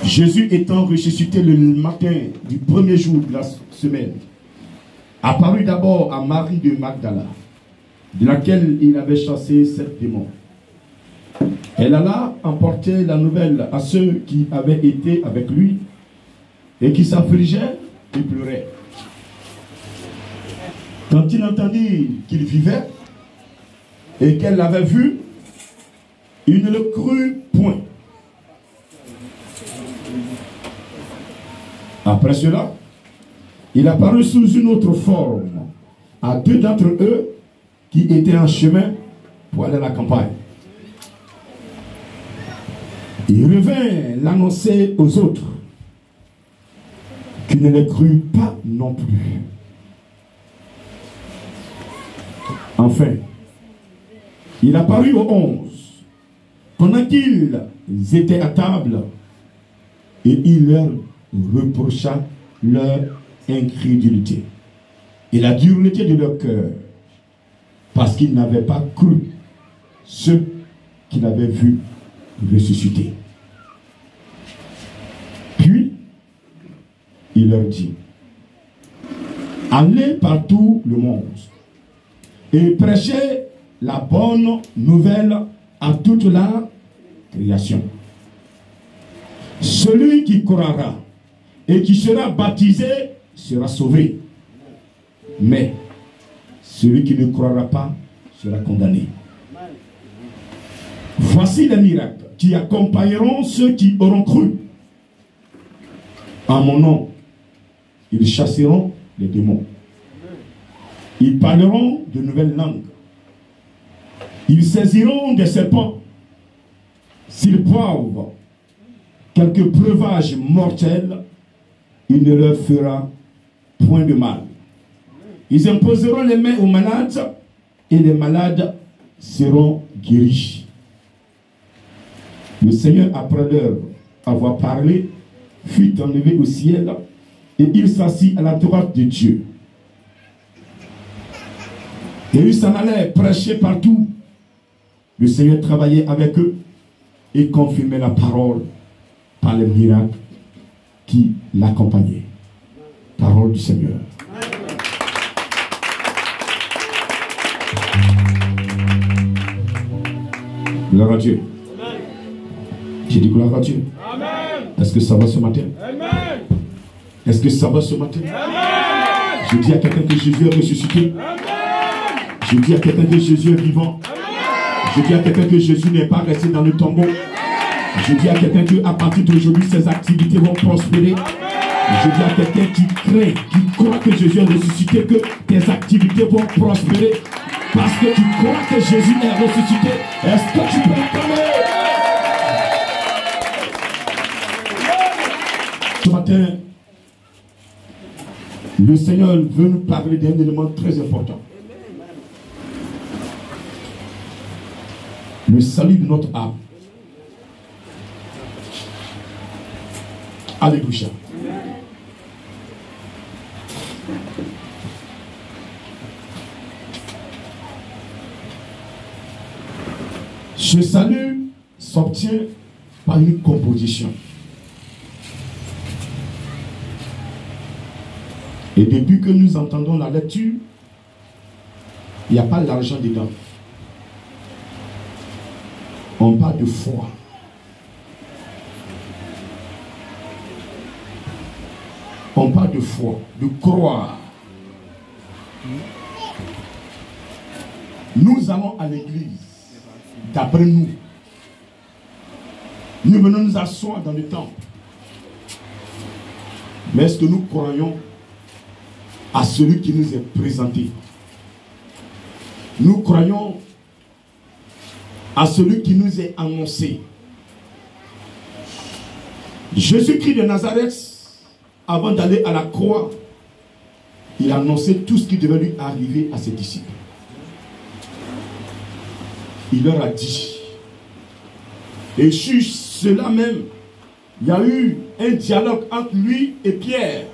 Jésus étant ressuscité le matin du premier jour de la semaine, apparut d'abord à Marie de Magdala, de laquelle il avait chassé 7 démons. Elle alla emporter la nouvelle à ceux qui avaient été avec lui et qui s'affligeaient et pleuraient. Quand il entendit qu'il vivait et qu'elle l'avait vu, il ne le crut point. Après cela, il apparut sous une autre forme à 2 d'entre eux qui étaient en chemin pour aller à la campagne. Il revint l'annoncer aux autres, qui ne le crurent pas non plus. Enfin, il apparut aux 11, pendant qu'ils étaient à table, et il leur reprocha leur incrédulité et la dureté de leur cœur, parce qu'ils n'avaient pas cru ceux qu'il avait vus ressusciter. Puis, il leur dit, allez par tout le monde et prêchez la bonne nouvelle à toute la création. Celui qui croira et qui sera baptisé sera sauvé, mais celui qui ne croira pas sera condamné. Voici les miracles qui accompagneront ceux qui auront cru. En mon nom, ils chasseront les démons. Ils parleront de nouvelles langues. Ils saisiront des serpents. S'ils boivent quelque breuvage mortel, il ne leur fera point de mal. Ils imposeront les mains aux malades et les malades seront guéris. Le Seigneur, après leur avoir parlé, fut enlevé au ciel et il s'assit à la droite de Dieu. Et il s'en allait prêcher partout. Le Seigneur travaillait avec eux et confirmait la parole par les miracles qui l'accompagnaient. Parole du Seigneur. Gloire à Dieu. J'ai dit gloire à Dieu. Est-ce que ça va ce matin? Est-ce que ça va ce matin? Je dis à quelqu'un que Jésus est ressuscité. Je dis à quelqu'un que Jésus est vivant. Je dis à quelqu'un que Jésus n'est pas resté dans le tombeau. Je dis à quelqu'un qu'à partir d'aujourd'hui, ses activités vont prospérer. Je dis à quelqu'un qui craint, qui croit que Jésus est ressuscité, que tes activités vont prospérer. Parce que tu crois que Jésus est ressuscité. Est-ce que tu peux acclamer? Ce matin, le Seigneur veut nous parler d'un élément très important. Le salut de notre âme. Alléluia. Ce salut s'obtient par une composition. Et depuis que nous entendons la lecture, il n'y a pas l'argent dedans. On parle de foi. On parle de foi, de croire. Nous allons à l'église. D'après nous, nous venons nous asseoir dans le temple. Mais est-ce que nous croyons à celui qui nous est présenté? Nous croyons à celui qui nous est annoncé. Jésus-Christ de Nazareth, avant d'aller à la croix, il a annoncé tout ce qui devait lui arriver à ses disciples. Il leur a dit. Et sur cela même, il y a eu un dialogue entre lui et Pierre,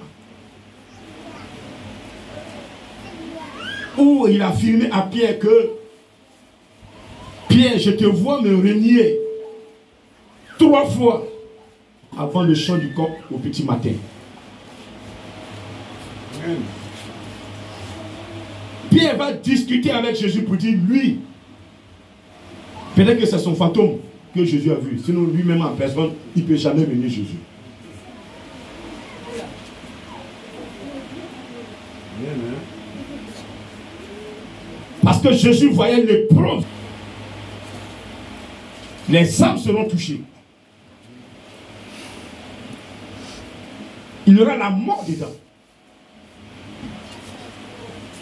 où il a affirmé à Pierre que Pierre, je te vois me renier 3 fois avant le chant du coq au petit matin. Amen. Pierre va discuter avec Jésus pour dire, lui, peut-être que c'est son fantôme que Jésus a vu. Sinon, lui-même en personne, il ne peut jamais venir Jésus. Amen. Parce que Jésus voyait l'épreuve. Les âmes seront touchées. Il y aura la mort dedans.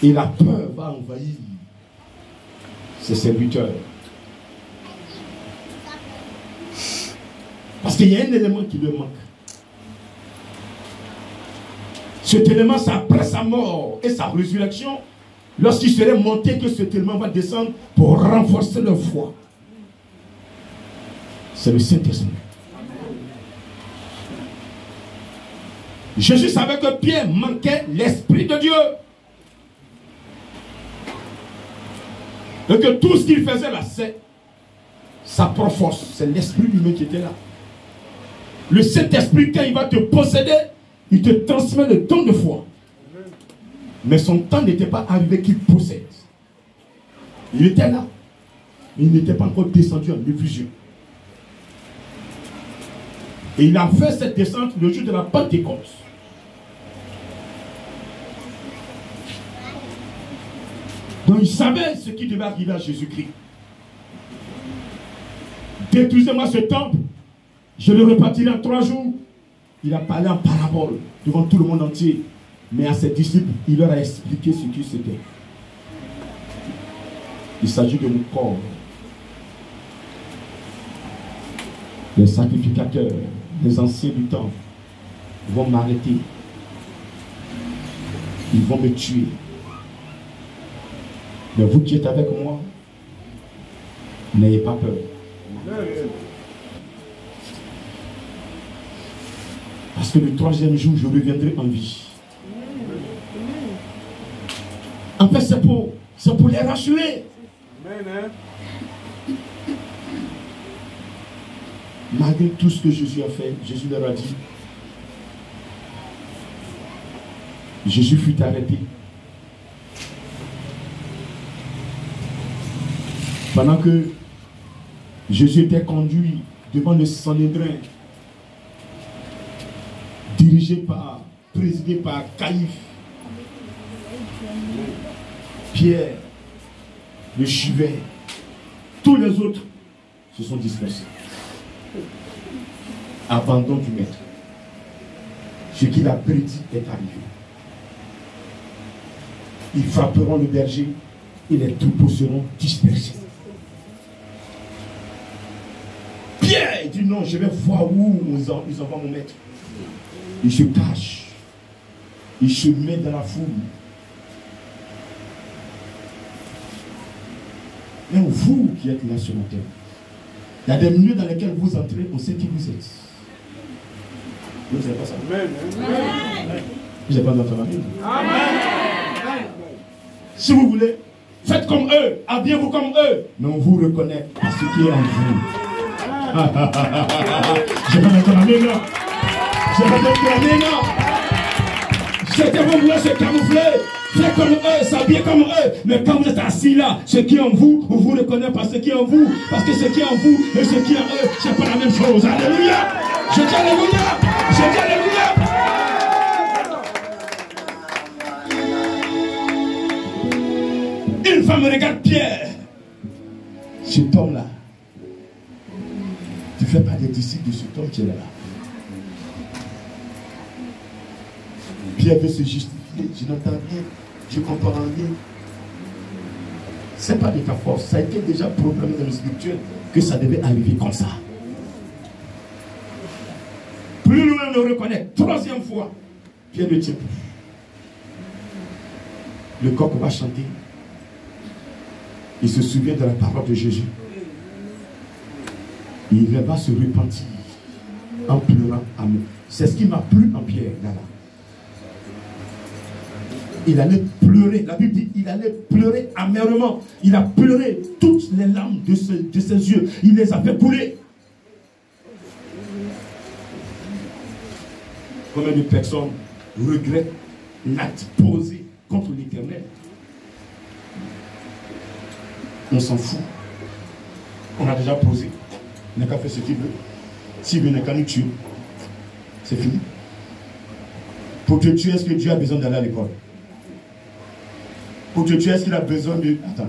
Et la peur va envahir ses serviteurs. Parce qu'il y a un élément qui leur manque. Cet élément, c'est après sa mort et sa résurrection, lorsqu'il serait monté, que cet élément va descendre pour renforcer leur foi. C'est le Saint-Esprit. Jésus savait que Pierre manquait l'Esprit de Dieu. Et que tout ce qu'il faisait là, c'est sa propre force. C'est l'Esprit lui-même qui était là. Le Saint-Esprit, quand il va te posséder, il te transmet le don de foi. Mais son temps n'était pas arrivé qu'il possède. Il était là. Mais il n'était pas encore descendu en effusion. Et il a fait cette descente le jour de la Pentecôte. Donc il savait ce qui devait arriver à Jésus-Christ. Détruisez-moi ce temple, je le repartirai en 3 jours. Il a parlé en parabole devant tout le monde entier. Mais à ses disciples, il leur a expliqué ce qui c'était. Il s'agit de mon corps. Les sacrificateurs, les anciens du temps vont m'arrêter. Ils vont me tuer. Mais vous qui êtes avec moi, n'ayez pas peur. Parce que le 3e jour, je reviendrai en vie. En fait, c'est pour les rassurer. Malgré tout ce que Jésus a fait, Jésus leur a dit, Jésus fut arrêté. Pendant que Jésus était conduit devant le Sanhédrin, présidé par Caïphe, Pierre, le Chuvet, tous les autres se sont dispersés. Abandon du maître. Ce qu'il a prédit est arrivé. Ils frapperont le berger et les troupeaux seront dispersés. Pierre dit non, je vais voir où ils envoient mon maître. Il se cache. Il se met dans la foule. Et vous qui êtes là ce matin, il y a des milieux dans lesquels vous entrez, on sait qui vous êtes. Vous ne savez pas ça? Vous n'avez pas entendu la Bible. Si vous voulez, faites comme eux, habillez-vous comme eux, mais on vous reconnaît à ce qui est en vous. Je vais pas entendu la Bible. Je vais pas entendu la Bible. C'est que vous voulez se camoufler. Faites comme eux, s'habiller comme eux. Mais quand vous êtes assis là, ce qui est en vous, on vous reconnaît par ce qui est en vous. Parce que ce qui est en vous et ce qui est en eux, c'est pas la même chose. Alléluia. Je dis alléluia. Je dis alléluia. Une femme regarde Pierre. Cet homme-là. Tu ne fais pas des disciples de cet homme qui est là. Pierre veut se justifier. Je n'entends rien. Je ne comprends rien. Ce n'est pas de ta force. Ça a été déjà programmé dans le spirituel que ça devait arriver comme ça. Plus loin on le reconnaît. 3e fois. Pierre ne tient plus. Le coq va chanter. Il se souvient de la parole de Jésus. Il va se repentir en pleurant. C'est ce qui m'a plu en Pierre. Là. Il allait pleurer. La Bible dit il allait pleurer amèrement. Il a pleuré toutes les larmes de ses yeux. Il les a fait couler. Combien de personnes regrettent l'acte posé contre l'Éternel? On s'en fout. On a déjà posé. Il n'a qu'à faire ce qu'il veut. S'il veut, il n'a qu'à nous tuer. C'est fini. Pour te tuer, est-ce que Dieu a besoin d'aller à l'école? Pour te tuer, est-ce qu'il a besoin de... Attends.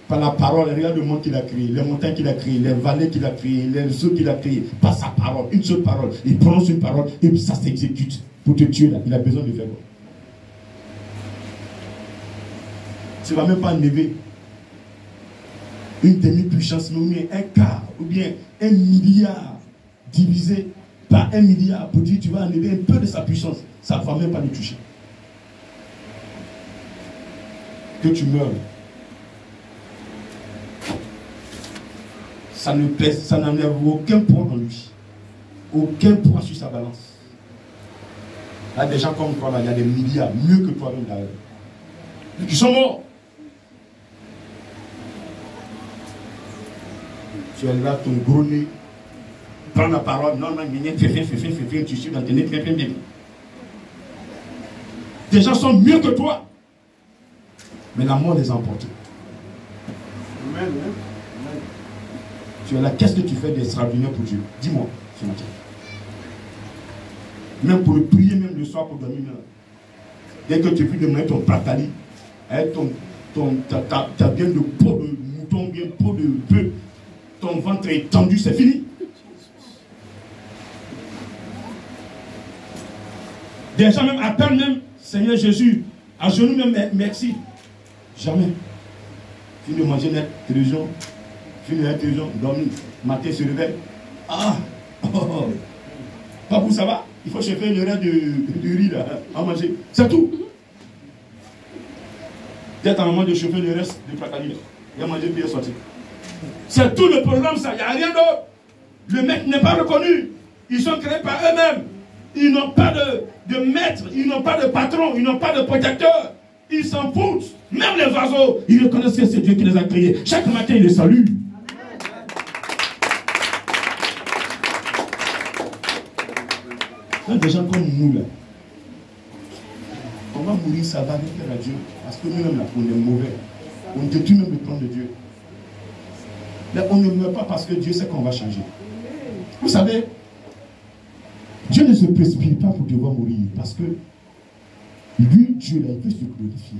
Par la parole, regarde le monde qu'il a créé, les montagnes qu'il a créées, les vallées qu'il a créées, les eaux qu'il a créées. Par sa parole, une seule parole. Il prononce une parole et puis ça s'exécute. Pour te tuer, là, il a besoin de faire quoi? Tu ne vas même pas enlever une demi-puissance, mais un quart ou bien 1 milliard divisé par 1 milliard pour dire tu vas enlever un peu de sa puissance. Ça ne va même pas le toucher. Que tu meurs. Ça ne pèse, ça n'enlève aucun poids en lui. Aucun poids sur sa balance. Là, des gens comme toi, là, il y a des milliards, mieux que toi-même d'ailleurs. Qui sont morts. Tu es là, ton gros nez, prends la parole, non, tu suis dans tes nez, des gens sont mieux que toi. Mais la mort les a emportés. Amen. Tu es là, qu'est-ce que tu fais d'extraordinaire pour Dieu? Dis-moi ce matin. Même pour le prier, même le soir pour dormir. Dès que tu peux demander ton pratali, ta bien de peau de mouton, bien peau de bœuf, ton ventre est tendu, c'est fini. Des gens même appellent même Seigneur Jésus, à genoux même merci. Jamais. Fini de manger net, télévision, fini de la télévision, dormir, matin se réveille. Ah, pas pour ça va. Il faut chauffer le reste de riz là, à manger. C'est tout. Peut-être à un moment de chauffer le reste de pratali. Il a mangé puis il est sorti. C'est tout le programme, ça. Il n'y a rien d'autre. Le maître n'est pas reconnu. Ils sont créés par eux-mêmes. Ils n'ont pas de maître, ils n'ont pas de patron, ils n'ont pas de protecteur. Ils s'en foutent. Même les oiseaux, ils reconnaissent que c'est Dieu qui les a créés. Chaque matin, ils les saluent. Il y a des gens comme nous là. On va mourir, ça va venir à Dieu. Parce que nous-mêmes là, on est mauvais. On détruit même le plan de Dieu. Mais on ne meurt pas parce que Dieu sait qu'on va changer. Vous savez, Dieu ne se précipite pas pour devoir mourir. Parce que lui, Dieu, là, il peut se glorifier.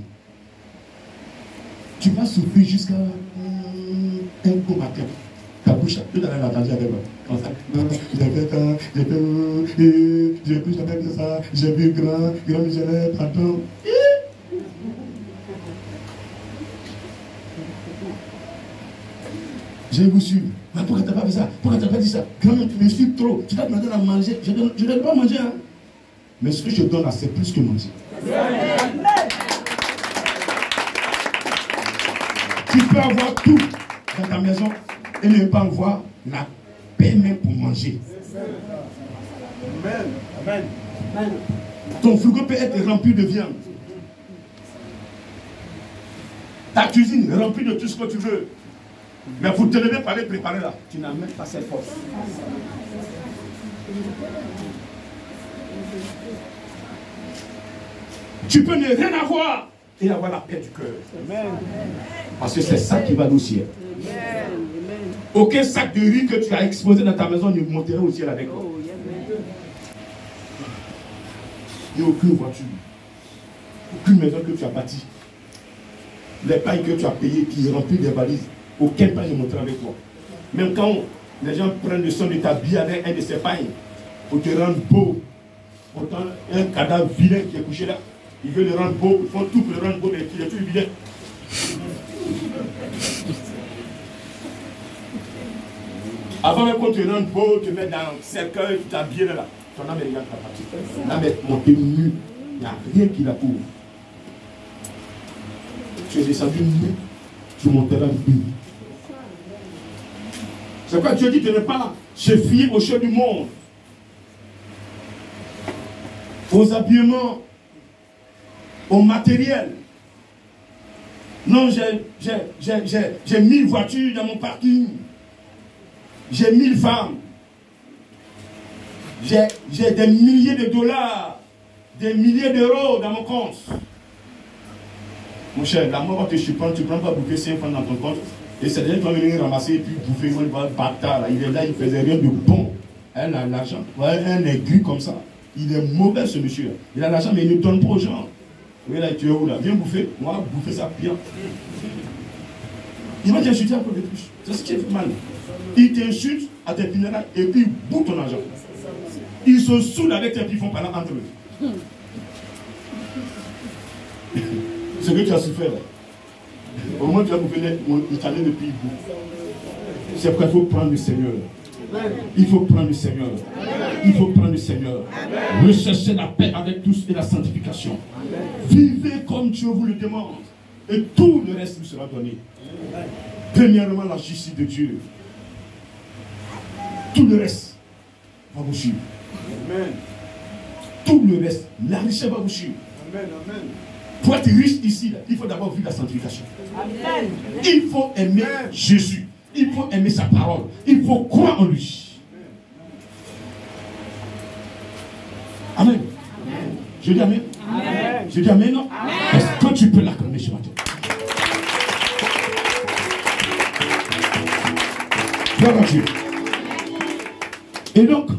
Tu vas souffrir jusqu'à un comatin. Ta bouche, tu l'as entendu avec moi. Comme ça. J'ai fait ça, j'ai plus jamais fait ça, j'ai vu grand missionnaire, pardon. Je vais vous suivre. Mais pourquoi tu n'as pas fait ça? Pourquoi tu n'as pas dit ça? Grand, tu me suis trop. Tu vas demander à manger. Je ne donne pas manger. Hein? Mais ce que je donne là, c'est plus que manger. Tu peux avoir tout dans ta maison et ne pas avoir la paix même pour manger. Amen. Ton frigo peut être rempli de viande. Ta cuisine remplie de tout ce que tu veux. Mais pour te lever par les préparer là, tu n'as même pas cette force. Tu peux ne rien avoir et avoir la paix du cœur. Parce que c'est ça qui va au ciel. Aucun sac de riz que tu as exposé dans ta maison ne montera au ciel avec toi. Il n'y a aucune voiture, aucune maison que tu as bâtie. Les pailles que tu as payées qui remplissent des valises, aucun paille ne montera avec toi. Même quand les gens prennent le son de ta vie avec un de ces pailles pour te rendre beau, pourtant un cadavre vilain qui est couché là, ils veulent le rendre beau, ils font tout pour le rendre beau, mais il est tout vilain. Avant même qu'on te rende beau, te mettre dans le cercueil, tu t'habilles là. Ton âme est rien à partir. L'âme est montée nue. Il n'y a rien qui la couvre. Tu es descendu nu, tu monteras nu. C'est pourquoi Dieu dit de ne pas se fier aux choses du monde, aux habillements, au matériel. Non, j'ai 1000 voitures dans mon parking. J'ai 1000 femmes. J'ai des milliers de dollars, des milliers d'euros dans mon compte. Mon cher, la mort va te surprendre, tu ne prends pas bouffer 5 francs dans ton compte. Et c'est des gens qui vont venir ramasser et puis bouffer, ils vont voir bâtard. Il est là, il ne faisait rien de bon. Elle a l'argent. Ouais, un aigri comme ça. Il est mauvais ce monsieur. Il a l'argent, mais il ne donne pas aux gens. Oui, là, tu es où là? Viens bouffer. Moi, bouffer ça bien. Il va t'insulter encore de plus. C'est ce qui est mal. Il t'insulte à tes funérailles et puis il bouffe ton argent. Ils se saoulent avec tes piffons pendant entre eux. Ce que tu as souffert là. Au moins tu as bouffé l'italien depuis bout. C'est pourquoi il faut prendre le Seigneur. Il faut prendre le Seigneur. Il faut prendre le Seigneur. Recherchez la paix avec tous et la sanctification. Vivez comme Dieu vous le demande. Et tout le reste vous sera donné. Premièrement, la justice de Dieu. Tout le reste va vous suivre. Amen. Tout le reste, la richesse va vous suivre. Amen. Amen. Pour être riche ici, là, il faut d'abord vivre la sanctification. Amen. Il faut aimer Jésus. Il faut aimer sa parole. Il faut croire en lui. Amen. Amen. Je dis amen. Amen. Je dis amen, non? Est-ce que tu peux l'acclamer ce matin? Gloire à Dieu. Et donc,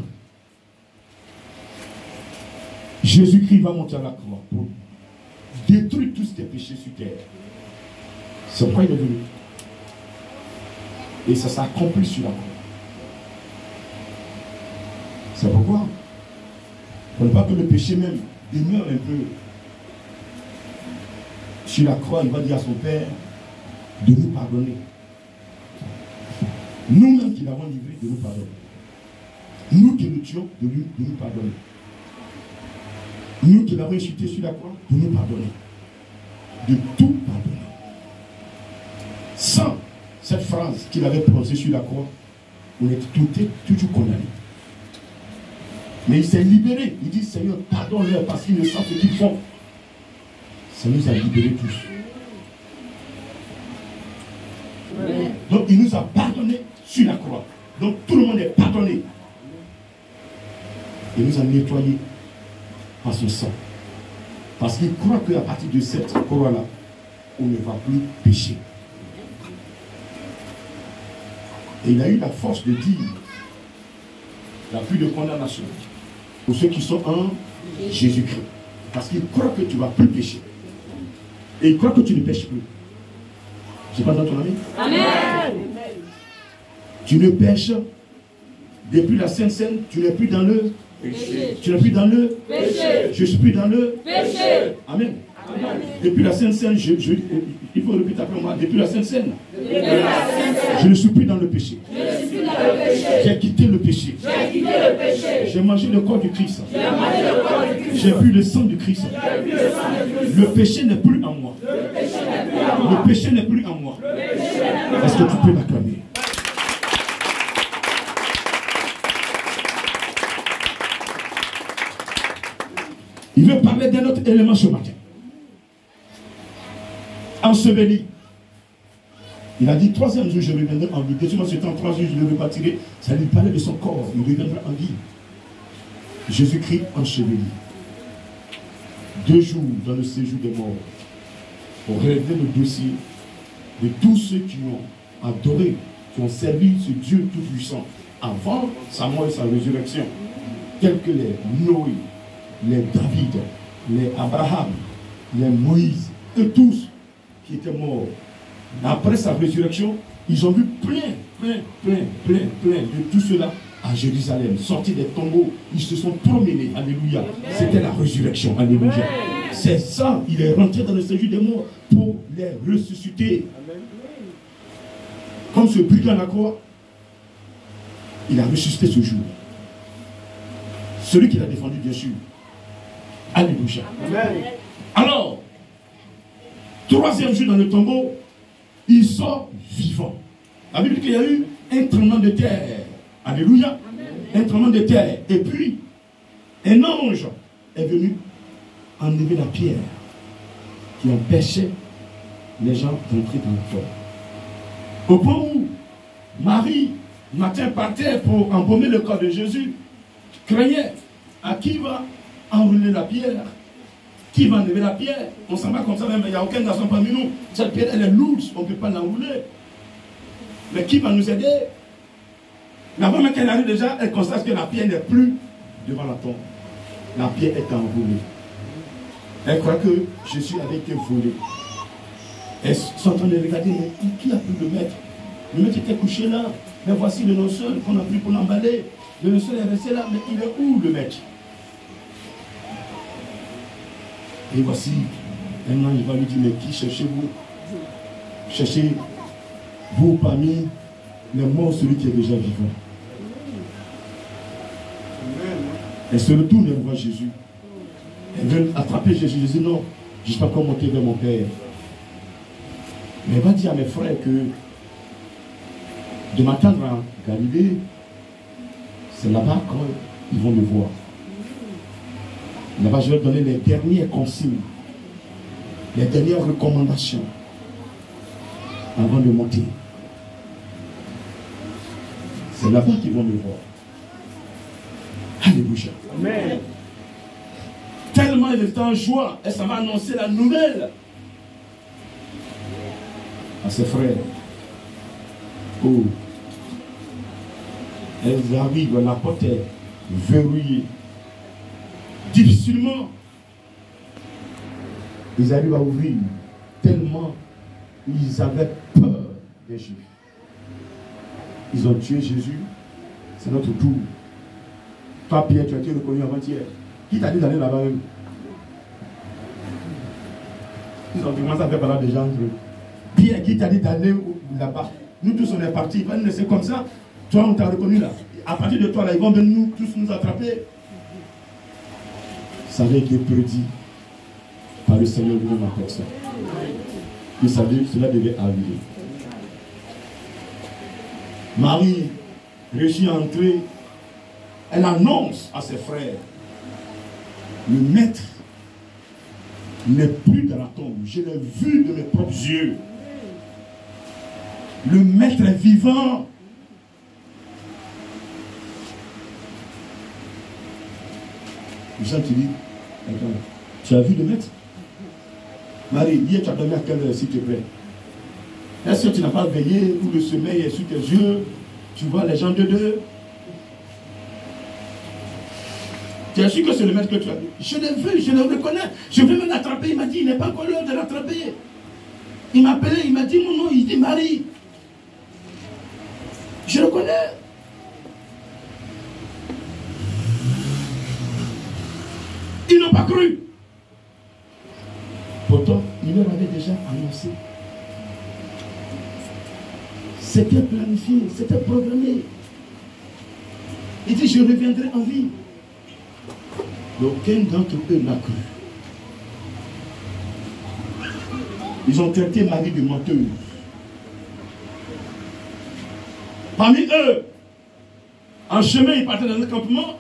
Jésus-Christ va monter à la croix pour détruire tous tes péchés sur terre. C'est pourquoi il est venu. Et ça s'accomplit sur la croix. C'est pourquoi il ne faut pas que le péché même demeure un peu. Sur la croix, il va dire à son Père de nous pardonner. Nous-mêmes qui l'avons livré, de nous pardonner. Nous qui nous tuons, de nous pardonner. Nous qui l'avons insulté sur la croix, de nous pardonner. De tout pardonner. Sans cette phrase qu'il avait prononcée sur la croix, on était toujours condamnés. Mais il s'est libéré. Il dit, Seigneur, pardonne-leur parce qu'ils ne savent ce qu'ils font. Ça nous a libérés tous. Oui. Donc il nous a pardonné sur la croix. Donc tout le monde est pardonné. Il nous a nettoyés par son sang. Parce qu'il croit qu'à partir de cette croix-là, on ne va plus pécher. Et il a eu la force de dire, il n'y a plus de condamnation pour ceux qui sont en Jésus-Christ. Parce qu'il croit que tu ne vas plus pécher. Et il croit que tu ne pêches plus. Je pas dans ton ami? Amen. Tu ne pêches depuis la Sainte Seine, tu n'es plus dans le péché. Tu n'es plus dans le péché. Je suis plus dans le péché. Amen. Amen. Depuis la Sainte Seine, il faut répéter après moi, depuis la Sainte Seine, je ne suis plus dans le péché. J'ai quitté le péché. J'ai mangé le corps du Christ. J'ai bu le sang du Christ. Le péché n'est plus en moi. Le péché n'est plus en moi. Est-ce que tu peux l'acclamer? Il veut parler d'un autre élément ce matin. Enseveli. Il a dit, 3e jour, je reviendrai en vie. Deuxièmement, c'était en 3 jours, je ne vais pas tirer. Ça lui parlait de son corps. Il reviendra en vie. Jésus-Christ enseveli. 2 jours dans le séjour des morts. Pour relever le dossier de tous ceux qui ont adoré, qui ont servi ce Dieu tout-puissant avant sa mort et sa résurrection. Tels que les Noé, les David, les Abraham, les Moïse, et tous qui étaient morts. Après sa résurrection, ils ont vu plein de tout cela à Jérusalem, sortis des tombeaux, ils se sont promenés, alléluia. C'était la résurrection, alléluia. C'est ça, il est rentré dans le séjour des morts pour les ressusciter. Comme ce brigand à la croix, il a ressuscité ce jour. Celui qui l'a défendu, bien sûr. Alléluia. Alors, 3e jour dans le tombeau, il sort vivant. La Bible dit qu'il y a eu un tremblement de terre. Alléluia. Un tremblement de terre. Et puis, un ange est venu enlever la pierre qui empêchait les gens d'entrer dans le corps. Au point où Marie, matin, partait pour embaumer le corps de Jésus, craignait. À qui va enrouler la pierre? Qui va enlever la pierre? On s'en va comme ça, même il n'y a aucun garçon parmi nous. Cette pierre, elle est lourde, on ne peut pas l'enrouler. Mais qui va nous aider? Mais avant même qu'elle arrive déjà, elle constate que la pierre n'est plus devant la tombe. La pierre est enroulée. Elle croit que Jésus avait été volé. Elle sont en train de regarder, mais qui a pu le mettre? Le maître était couché là. Mais voici le linceul qu'on a pris pour l'emballer. Le linceul est resté là, mais il est où le maître? Et voici, un ange va lui dire, mais qui cherchez-vous? Cherchez-vous parmi les morts celui qui est déjà vivant. Elle se retourne et voit Jésus. Elle veut attraper Jésus. Jésus, non, je ne suis pas encore monté vers mon Père. Mais elle va dire à mes frères que de m'attendre à Galilée, c'est là-bas qu'ils vont me voir. Là-bas, je vais donner les dernières consignes, les dernières recommandations avant de monter. C'est là-bas qu'ils vont me voir. Alléluia. Amen. Tellement elle est en joie, et ça va annoncer la nouvelle à ses frères. Oh. Elles arrivent, la porte est verrouillée. Difficilement, ils arrivent à ouvrir, tellement ils avaient peur des Juifs. Ils ont tué Jésus, c'est notre tour. Toi, Pierre, tu as été reconnu avant-hier. Qui t'a dit d'aller là-bas même? Ils ont commencé à faire parler des gens. Pierre, qui t'a dit d'aller là-bas? Nous tous, on est partis. C'est comme ça. Toi, on t'a reconnu là. À partir de toi, là, ils vont venir nous, tous nous attraper. Ça avait été prédit par le Seigneur lui-même en personne. Que cela devait arriver. Marie réussit à entrer. Elle annonce à ses frères, le maître n'est plus dans la tombe. Je l'ai vu de mes propres yeux. Le maître est vivant. Jean te dit, attends, tu as vu le maître? Marie, hier tu as dormi à quelle heure, s'il te plaît? Est-ce que tu n'as pas veillé où le sommeil est sur tes yeux? Tu vois les gens de deux? Tu es sûr que c'est le maître que tu as vu? Je l'ai vu, je le reconnais. Je veux me l'attraper. Il m'a dit, il n'est pas encore l'heure de l'attraper. Il m'a appelé, il m'a dit mon nom, il dit Marie. Je le connais. Ils n'ont pas cru. Pourtant, il leur avait déjà annoncé. C'était planifié, c'était programmé. Il dit, je reviendrai en vie. Aucun d'entre eux n'a cru. Ils ont traité Marie de menteuse. Parmi eux, en chemin, ils partaient dans un campement.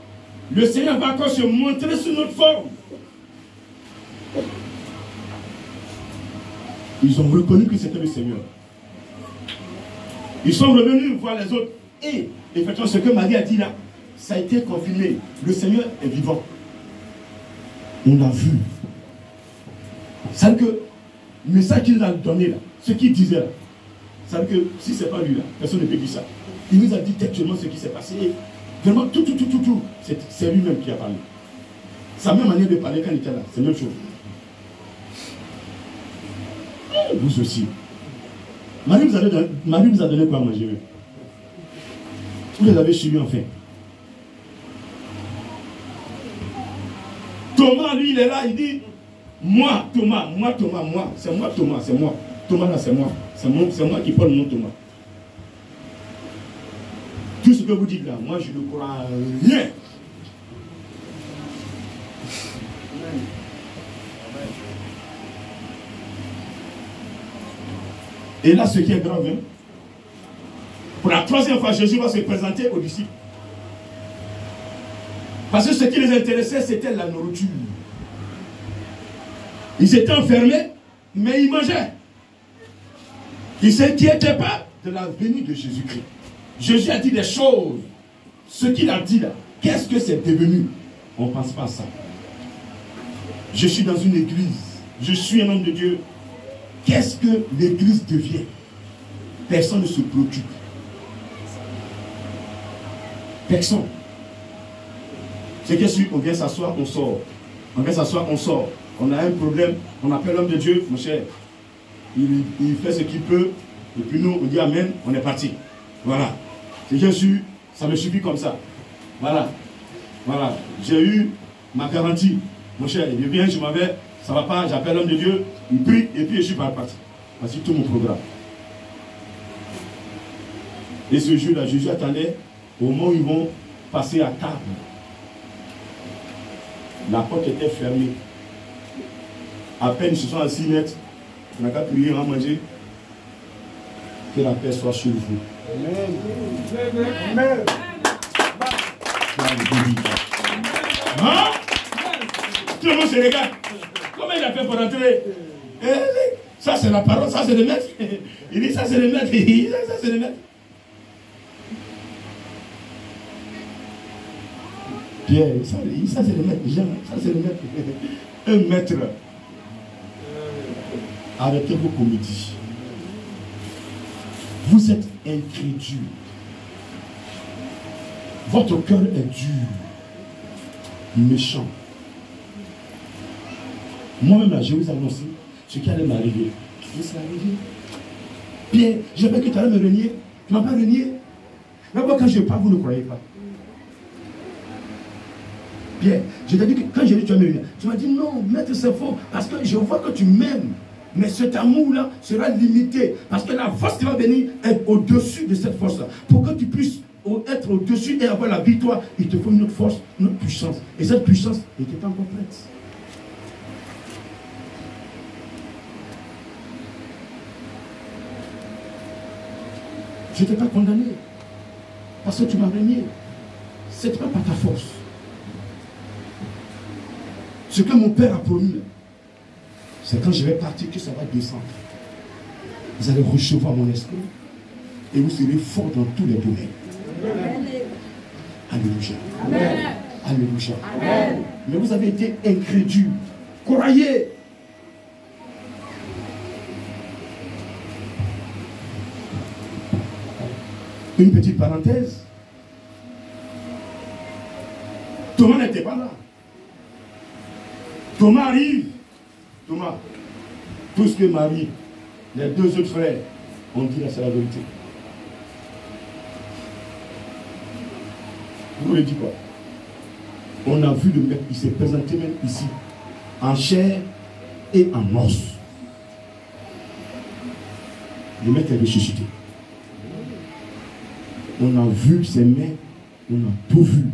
Le Seigneur va encore se montrer sous notre forme. Ils ont reconnu que c'était le Seigneur. Ils sont revenus voir les autres. Et effectivement, ce que Marie a dit là, ça a été confirmé. Le Seigneur est vivant. On l'a vu. C'est que le message qu'il nous a donné là, ce qu'il disait là, c'est que si ce n'est pas lui là, personne ne peut dire ça. Il nous a dit textuellement ce qui s'est passé. Vraiment, tout. C'est lui-même qui a parlé. Sa même manière de parler quand il était là, c'est la même chose. Vous aussi. Marie vous a donné quoi à manger? Vous les avez suivis enfin. Thomas, lui, il est là, il dit, moi, Thomas, c'est moi, Thomas, c'est moi. Thomas, là, c'est moi. C'est moi qui parle le nom Thomas. Tout ce que vous dites là, moi, je ne crois à rien. Et là, ce qui est grave, hein, pour la troisième fois, Jésus va se présenter aux disciples. Parce que ce qui les intéressait, c'était la nourriture. Ils étaient enfermés, mais ils mangeaient. Ils ne s'inquiétaient pas de la venue de Jésus-Christ. Jésus a dit des choses. Ce qu'il a dit là, Qu'est-ce que c'est devenu? On ne pense pas à ça. Je suis dans une église. Je suis un homme de Dieu. Qu'est-ce que l'église devient? Personne ne se préoccupe. Personne. C'est que si on vient s'asseoir, on sort. On vient s'asseoir, on sort. On a un problème, on appelle l'homme de Dieu, mon cher. Il fait ce qu'il peut. Et puis nous, on dit Amen, on est parti. Voilà. C'est que ça me suffit comme ça. Voilà. Voilà. J'ai eu ma garantie. Mon cher, il vient, je m'en vais. Ça ne va pas, j'appelle l'homme de Dieu, il prie, et puis je suis parti. Voici tout mon programme. Et ce jour-là, Jésus attendait au moment où ils vont passer à table. La porte était fermée. À peine ils se sont assis net, on n'a qu'à prier, on va manger. Que la paix soit sur vous. Amen. Amen. Hein? Tout le monde se regarde. Comment il a fait pour entrer? Ça c'est la parole, ça c'est le maître. Il dit ça c'est le maître. Il dit ça c'est le maître. Pierre, ça c'est le maître. Jean, ça c'est le maître. Un maître. Arrêtez vos comédies. Vous êtes incrédule. Votre cœur est dur, méchant. Moi-même, là, je vous annonce ce qui allait m'arriver. Et c'est arrivé. Pierre, j'avais que tu allais me renier. Tu ne m'as pas renié. D'abord, quand je parle, vous ne croyez pas. Pierre, je t'ai dit que quand j'ai dit tu vas me renier, tu m'as dit non, maître, c'est faux. Parce que je vois que tu m'aimes. Mais cet amour-là sera limité. Parce que la force qui va venir est au-dessus de cette force-là. Pour que tu puisses être au-dessus et avoir la victoire, il te faut une autre force, une autre puissance. Et cette puissance n'était pas encore prête. Je ne t'ai pas condamné. Parce que tu m'as renié. Ce n'était pas par ta force. Ce que mon père a promis, c'est quand je vais partir que ça va descendre. Vous allez recevoir mon esprit et vous serez fort dans tous les domaines. Alléluia. Amen. Alléluia. Amen. Mais vous avez été incrédule. Croyez. Une petite parenthèse. Thomas n'était pas là. Thomas arrive. Thomas, tout ce que Marie, les deux autres frères ont dit là, c'est la vérité. Vous voulez dire quoi? On a vu le maître, il s'est présenté même ici, en chair et en os. Le maître est ressuscité. On a vu ses mains, on a tout vu.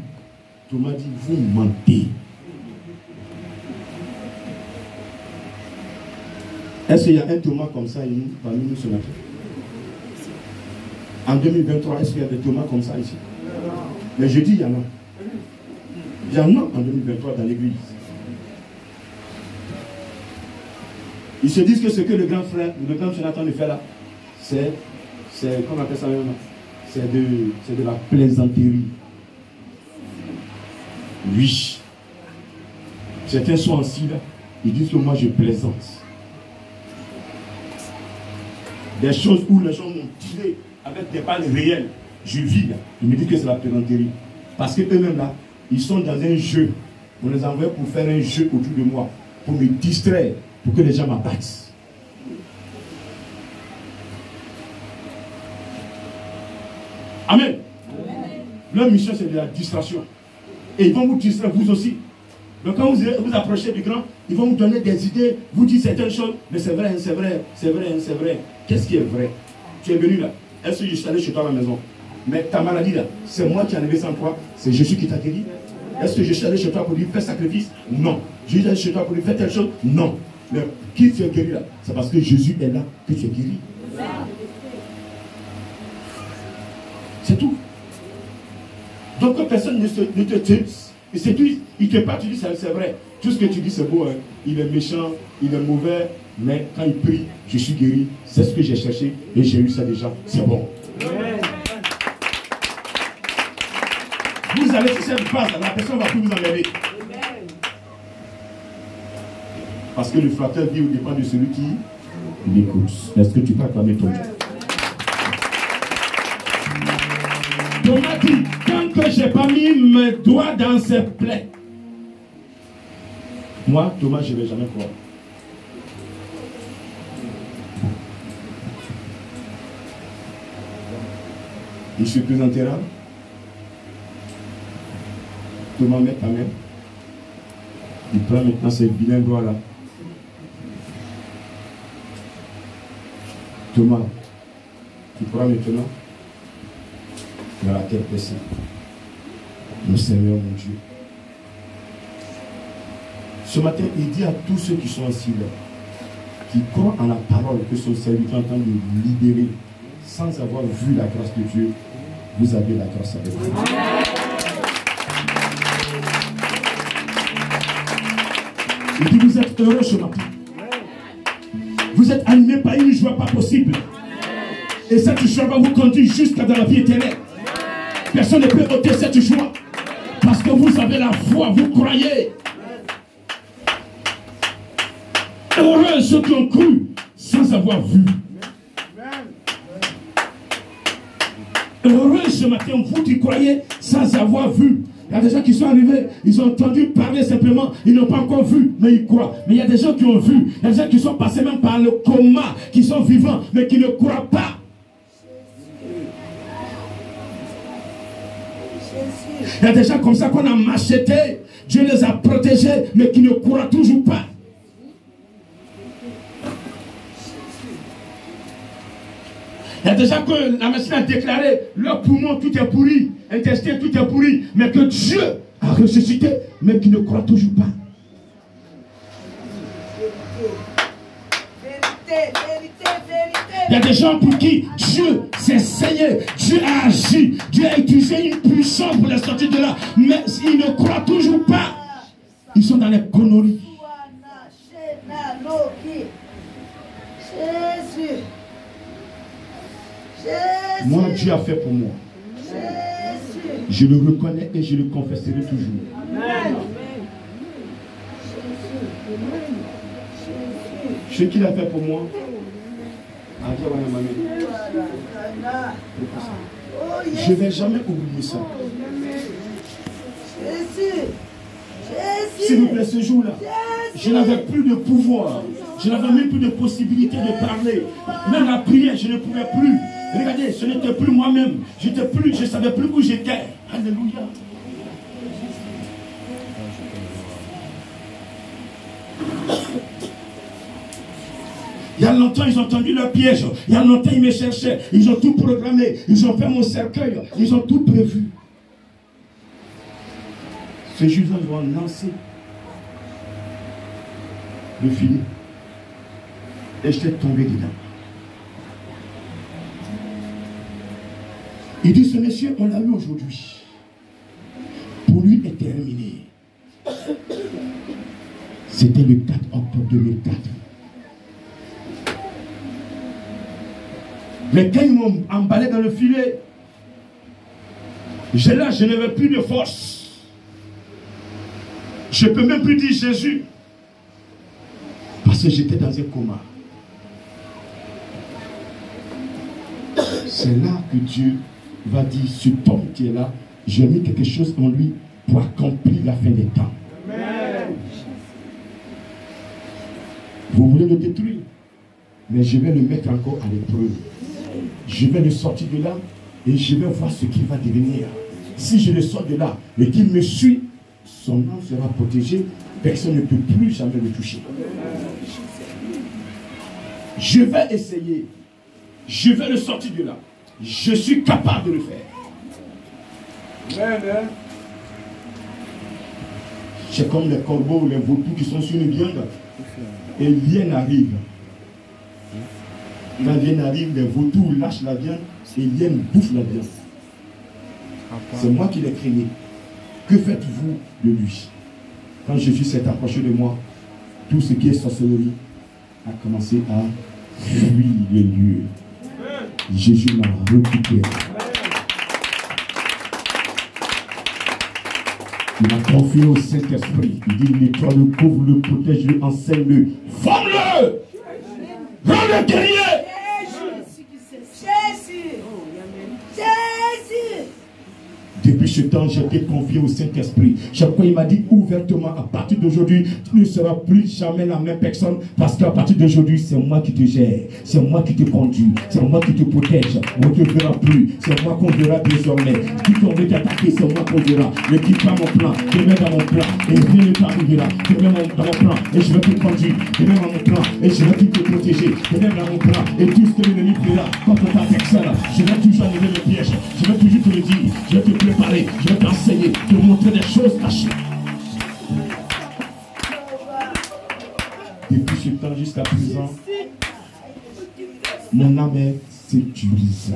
Thomas dit, vous mentez. Est-ce qu'il y a un Thomas comme ça parmi nous ce matin? En 2023, est-ce qu'il y a des Thomas comme ça ici? Mais je dis, il y en a. Il y en a en 2023 dans l'église. Ils se disent que ce que le grand frère, le grand Jonathan de fait là, c'est, comment on appelle ça maintenant? C'est de la plaisanterie. Oui. Certains sont assis là, ils disent que moi je plaisante. Des choses où les gens m'ont tiré avec des balles réelles. Je vis là. Ils me disent que c'est la plaisanterie. Parce qu'eux-mêmes là, ils sont dans un jeu. On les envoie pour faire un jeu autour de moi. Pour me distraire. Pour que les gens m'abattent. Amen. Leur mission c'est de la distraction. Et ils vont vous distraire vous aussi. Donc quand vous approchez du grand, ils vont vous donner des idées, vous dites certaines choses, mais c'est vrai, c'est vrai, c'est vrai, c'est vrai. Qu'est-ce qui est vrai? Tu es venu là. Est-ce que je suis allé chez toi à la maison? Mais ta maladie là, c'est moi qui ai enlevé sans toi, c'est Jésus qui t'a guéri. Est-ce que je suis allé chez toi pour lui faire sacrifice? Non. Je suis allé chez toi pour lui faire telle chose? Non. Mais qui tu es guéri là? C'est parce que Jésus est là que tu es guéri. C'est tout. Donc quand personne ne te tue, il te parle, tu dis c'est vrai. Tout ce que tu dis c'est beau, hein. Il est méchant, il est mauvais, mais quand il prie, je suis guéri. C'est ce que j'ai cherché et j'ai eu ça déjà. C'est bon. Vous vous allez sur cette base, la personne ne va plus vous emmerder. Parce que le flatteur dit au dépend de celui qui l'écoute. Est-ce que tu peux acclamer ton Dieu? Thomas dit, tant que je n'ai pas mis mes doigts dans ses plaies, moi, Thomas, je ne vais jamais croire. Il se présentera. Thomas met ta main. Il prend maintenant ces vilains doigts-là. Thomas, tu crois maintenant dans la tête baissée. Mon Seigneur, mon Dieu. Ce matin, il dit à tous ceux qui sont assis là, qui croient en la parole que son serviteur est en train de libérer, sans avoir vu la grâce de Dieu, vous avez la grâce avec vous. Il dit, vous êtes heureux ce matin. Vous êtes animé par une joie pas possible. Et cette joie va vous conduire jusqu'à dans la vie éternelle. Personne ne peut ôter cette joie. Parce que vous avez la foi, vous croyez. Heureux ceux qui ont cru sans avoir vu. Heureux ce matin, vous qui croyez sans avoir vu. Il y a des gens qui sont arrivés, ils ont entendu parler simplement, ils n'ont pas encore vu, mais ils croient. Mais il y a des gens qui ont vu, il y a des gens qui sont passés même par le coma, qui sont vivants, mais qui ne croient pas. Il y a des gens comme ça qu'on a machetés, Dieu les a protégés, mais qui ne croient toujours pas. Il y a des gens que la médecine a déclaré, leur poumon tout est pourri, intestin tout est pourri, mais que Dieu a ressuscité, mais qui ne croient toujours pas. Il y a des gens pour qui Dieu s'est saigné, Dieu a agi, Dieu a utilisé une puissance pour les sortir de là, mais ils ne croient toujours pas. Ils sont dans les conneries. Jésus. Moi, Dieu a fait pour moi. Je le reconnais et je le confesserai toujours. Ce qu'il a fait pour moi, je ne vais jamais oublier ça. S'il vous plaît, ce jour-là, je n'avais plus de pouvoir. Je n'avais même plus de possibilité de parler. Même la prière, je ne pouvais plus. Regardez, ce n'était plus moi-même. Je ne savais plus où j'étais. Alléluia. Il y a longtemps, ils ont tendu leur piège. Il y a longtemps, ils me cherchaient. Ils ont tout programmé. Ils ont fait mon cercueil. Ils ont tout prévu. Ce jour-là, ils vont lancer le filet. Et j'étais tombé dedans. Il dit, ce monsieur, on l'a eu aujourd'hui. Pour lui est terminé. C'était le 4 octobre 2004. Mais quand ils m'ont emballé dans le filet, je n'avais plus de force. Je ne peux même plus dire Jésus. Parce que j'étais dans un coma. C'est là que Dieu va dire, ce homme qui est là, j'ai mis quelque chose en lui pour accomplir la fin des temps. Amen. Vous voulez le détruire, mais je vais le mettre encore à l'épreuve. Je vais le sortir de là et je vais voir ce qu'il va devenir. Si je le sors de là et qu'il me suit, son âme sera protégé, personne ne peut plus jamais le toucher. Je vais essayer. Je vais le sortir de là. Je suis capable de le faire. Amen. C'est comme les corbeaux ou les vautours qui sont sur une viande. Et l'hyène arrive. Quand l'hyène arrive, les vautours lâchent la viande et l'hyène bouffe la viande. C'est moi qui l'ai créé. Que faites-vous de lui? Quand Jésus s'est approché de moi, tout ce qui est sorcellerie a commencé à fuir les lieux. Jésus m'a récupéré. Il a confié au Saint-Esprit. Il dit, nettoie-le, couvre-le, protège-le, enseigne-le, forme-le, rends-le guerrier. Depuis ce temps, j'ai été confié au Saint-Esprit. Chaque fois, il m'a dit ouvertement, à partir d'aujourd'hui, tu ne seras plus jamais la même personne. Parce qu'à partir d'aujourd'hui, c'est moi qui te gère. C'est moi qui te conduis. C'est moi qui te protège. On ne te verra plus. C'est moi qu'on verra désormais. Qui t'en veut t'attaquer, c'est moi qu'on verra. Ne quitte pas mon plan. Je mets dans mon plan. Et rien ne t'arrivera. Je mets dans mon plan. Et je vais te conduire. Je mets dans mon plan. Et je vais te protéger. Je mets dans mon plan. Et tout ce que l'ennemi fera contre ta personne, je vais toujours annuler le piège. Je vais toujours te le dire. Je vais te préparer, je vais t'enseigner, te montrer des choses cachées. Depuis ce temps jusqu'à présent, mon âme est sécurisée.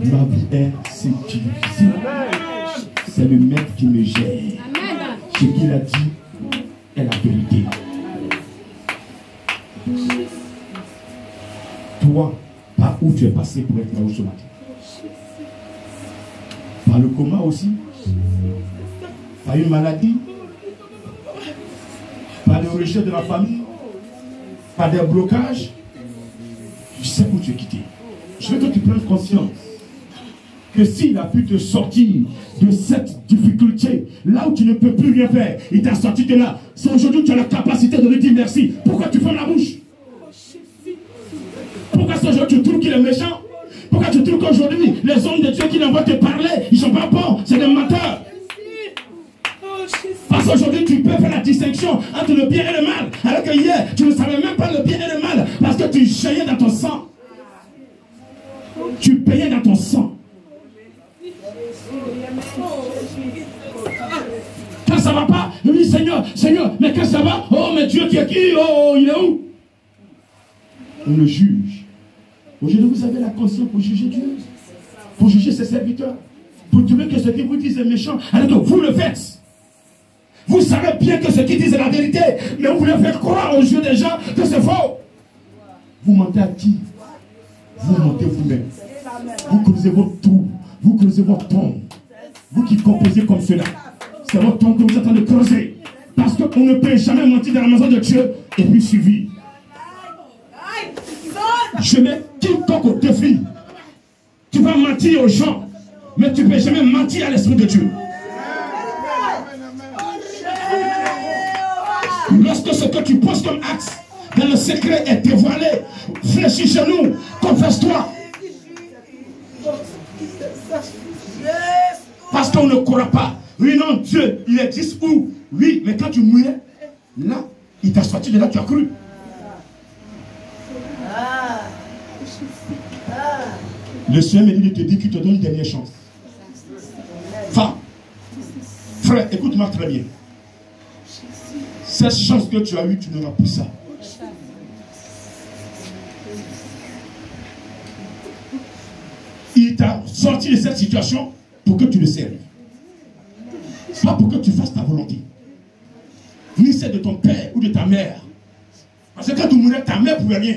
Ma vie est sécurisée. C'est le maître qui me gère. Ce qu'il a dit est la vérité. Toi, par où tu es passé pour être là-haut ce matin? Par le coma aussi, par une maladie, par le rejet de la famille, par des blocages. Je sais où tu es quitté. Je veux que tu prennes conscience que s'il a pu te sortir de cette difficulté, là où tu ne peux plus rien faire, il t'a sorti de là. C'est aujourd'hui que tu as la capacité de lui dire merci. Pourquoi tu fermes la bouche? Pourquoi c'est aujourd'hui que tu trouves qu'il est méchant? Pourquoi tu trouves qu'aujourd'hui, les hommes de Dieu qui n'envoient te parler, ils ne sont pas bons, c'est des menteurs? Parce qu'aujourd'hui, tu peux faire la distinction entre le bien et le mal. Alors que hier, tu ne savais même pas le bien et le mal. Parce que tu jaillais dans ton sang. Tu payais dans ton sang. Quand ça ne va pas, je dis Seigneur, Seigneur, mais quand ça va, oh, mais Dieu qui est qui? Oh, il est où? On le juge. Aujourd'hui, vous avez la conscience pour juger Dieu, pour juger ses serviteurs, pour trouver que ce qu'ils vous disent est méchant, alors que vous le faites. Vous savez bien que ce qu'ils disent est la vérité, mais vous voulez faire croire aux yeux des gens que c'est faux. Vous mentez à qui? Vous mentez vous-même. Vous creusez votre trou, vous creusez votre tombe. Vous qui composez comme cela, c'est votre tombe que vous êtes en train de creuser. Parce qu'on ne peut jamais mentir dans la maison de Dieu et puis suivre. Je mets quiconque au défi. Tu vas mentir aux gens, mais tu ne peux jamais mentir à l'Esprit de Dieu. Lorsque ce que tu poses comme acte dans le secret est dévoilé, fléchis chez nous, confesse-toi. Parce qu'on ne croit pas. Oui, non, Dieu, il existe où? Oui, mais quand tu mouillais, là, il t'a sorti de là, tu as cru. Le Seigneur me dit de te dire qu'il te donne une dernière chance. Femme, frère, écoute-moi très bien. Cette chance que tu as eue, tu n'auras plus ça. Il t'a sorti de cette situation pour que tu le serves. Pas pour que tu fasses ta volonté. Ni celle de ton père ou de ta mère. Parce que quand tu mourais, ta mère ne pouvait rien.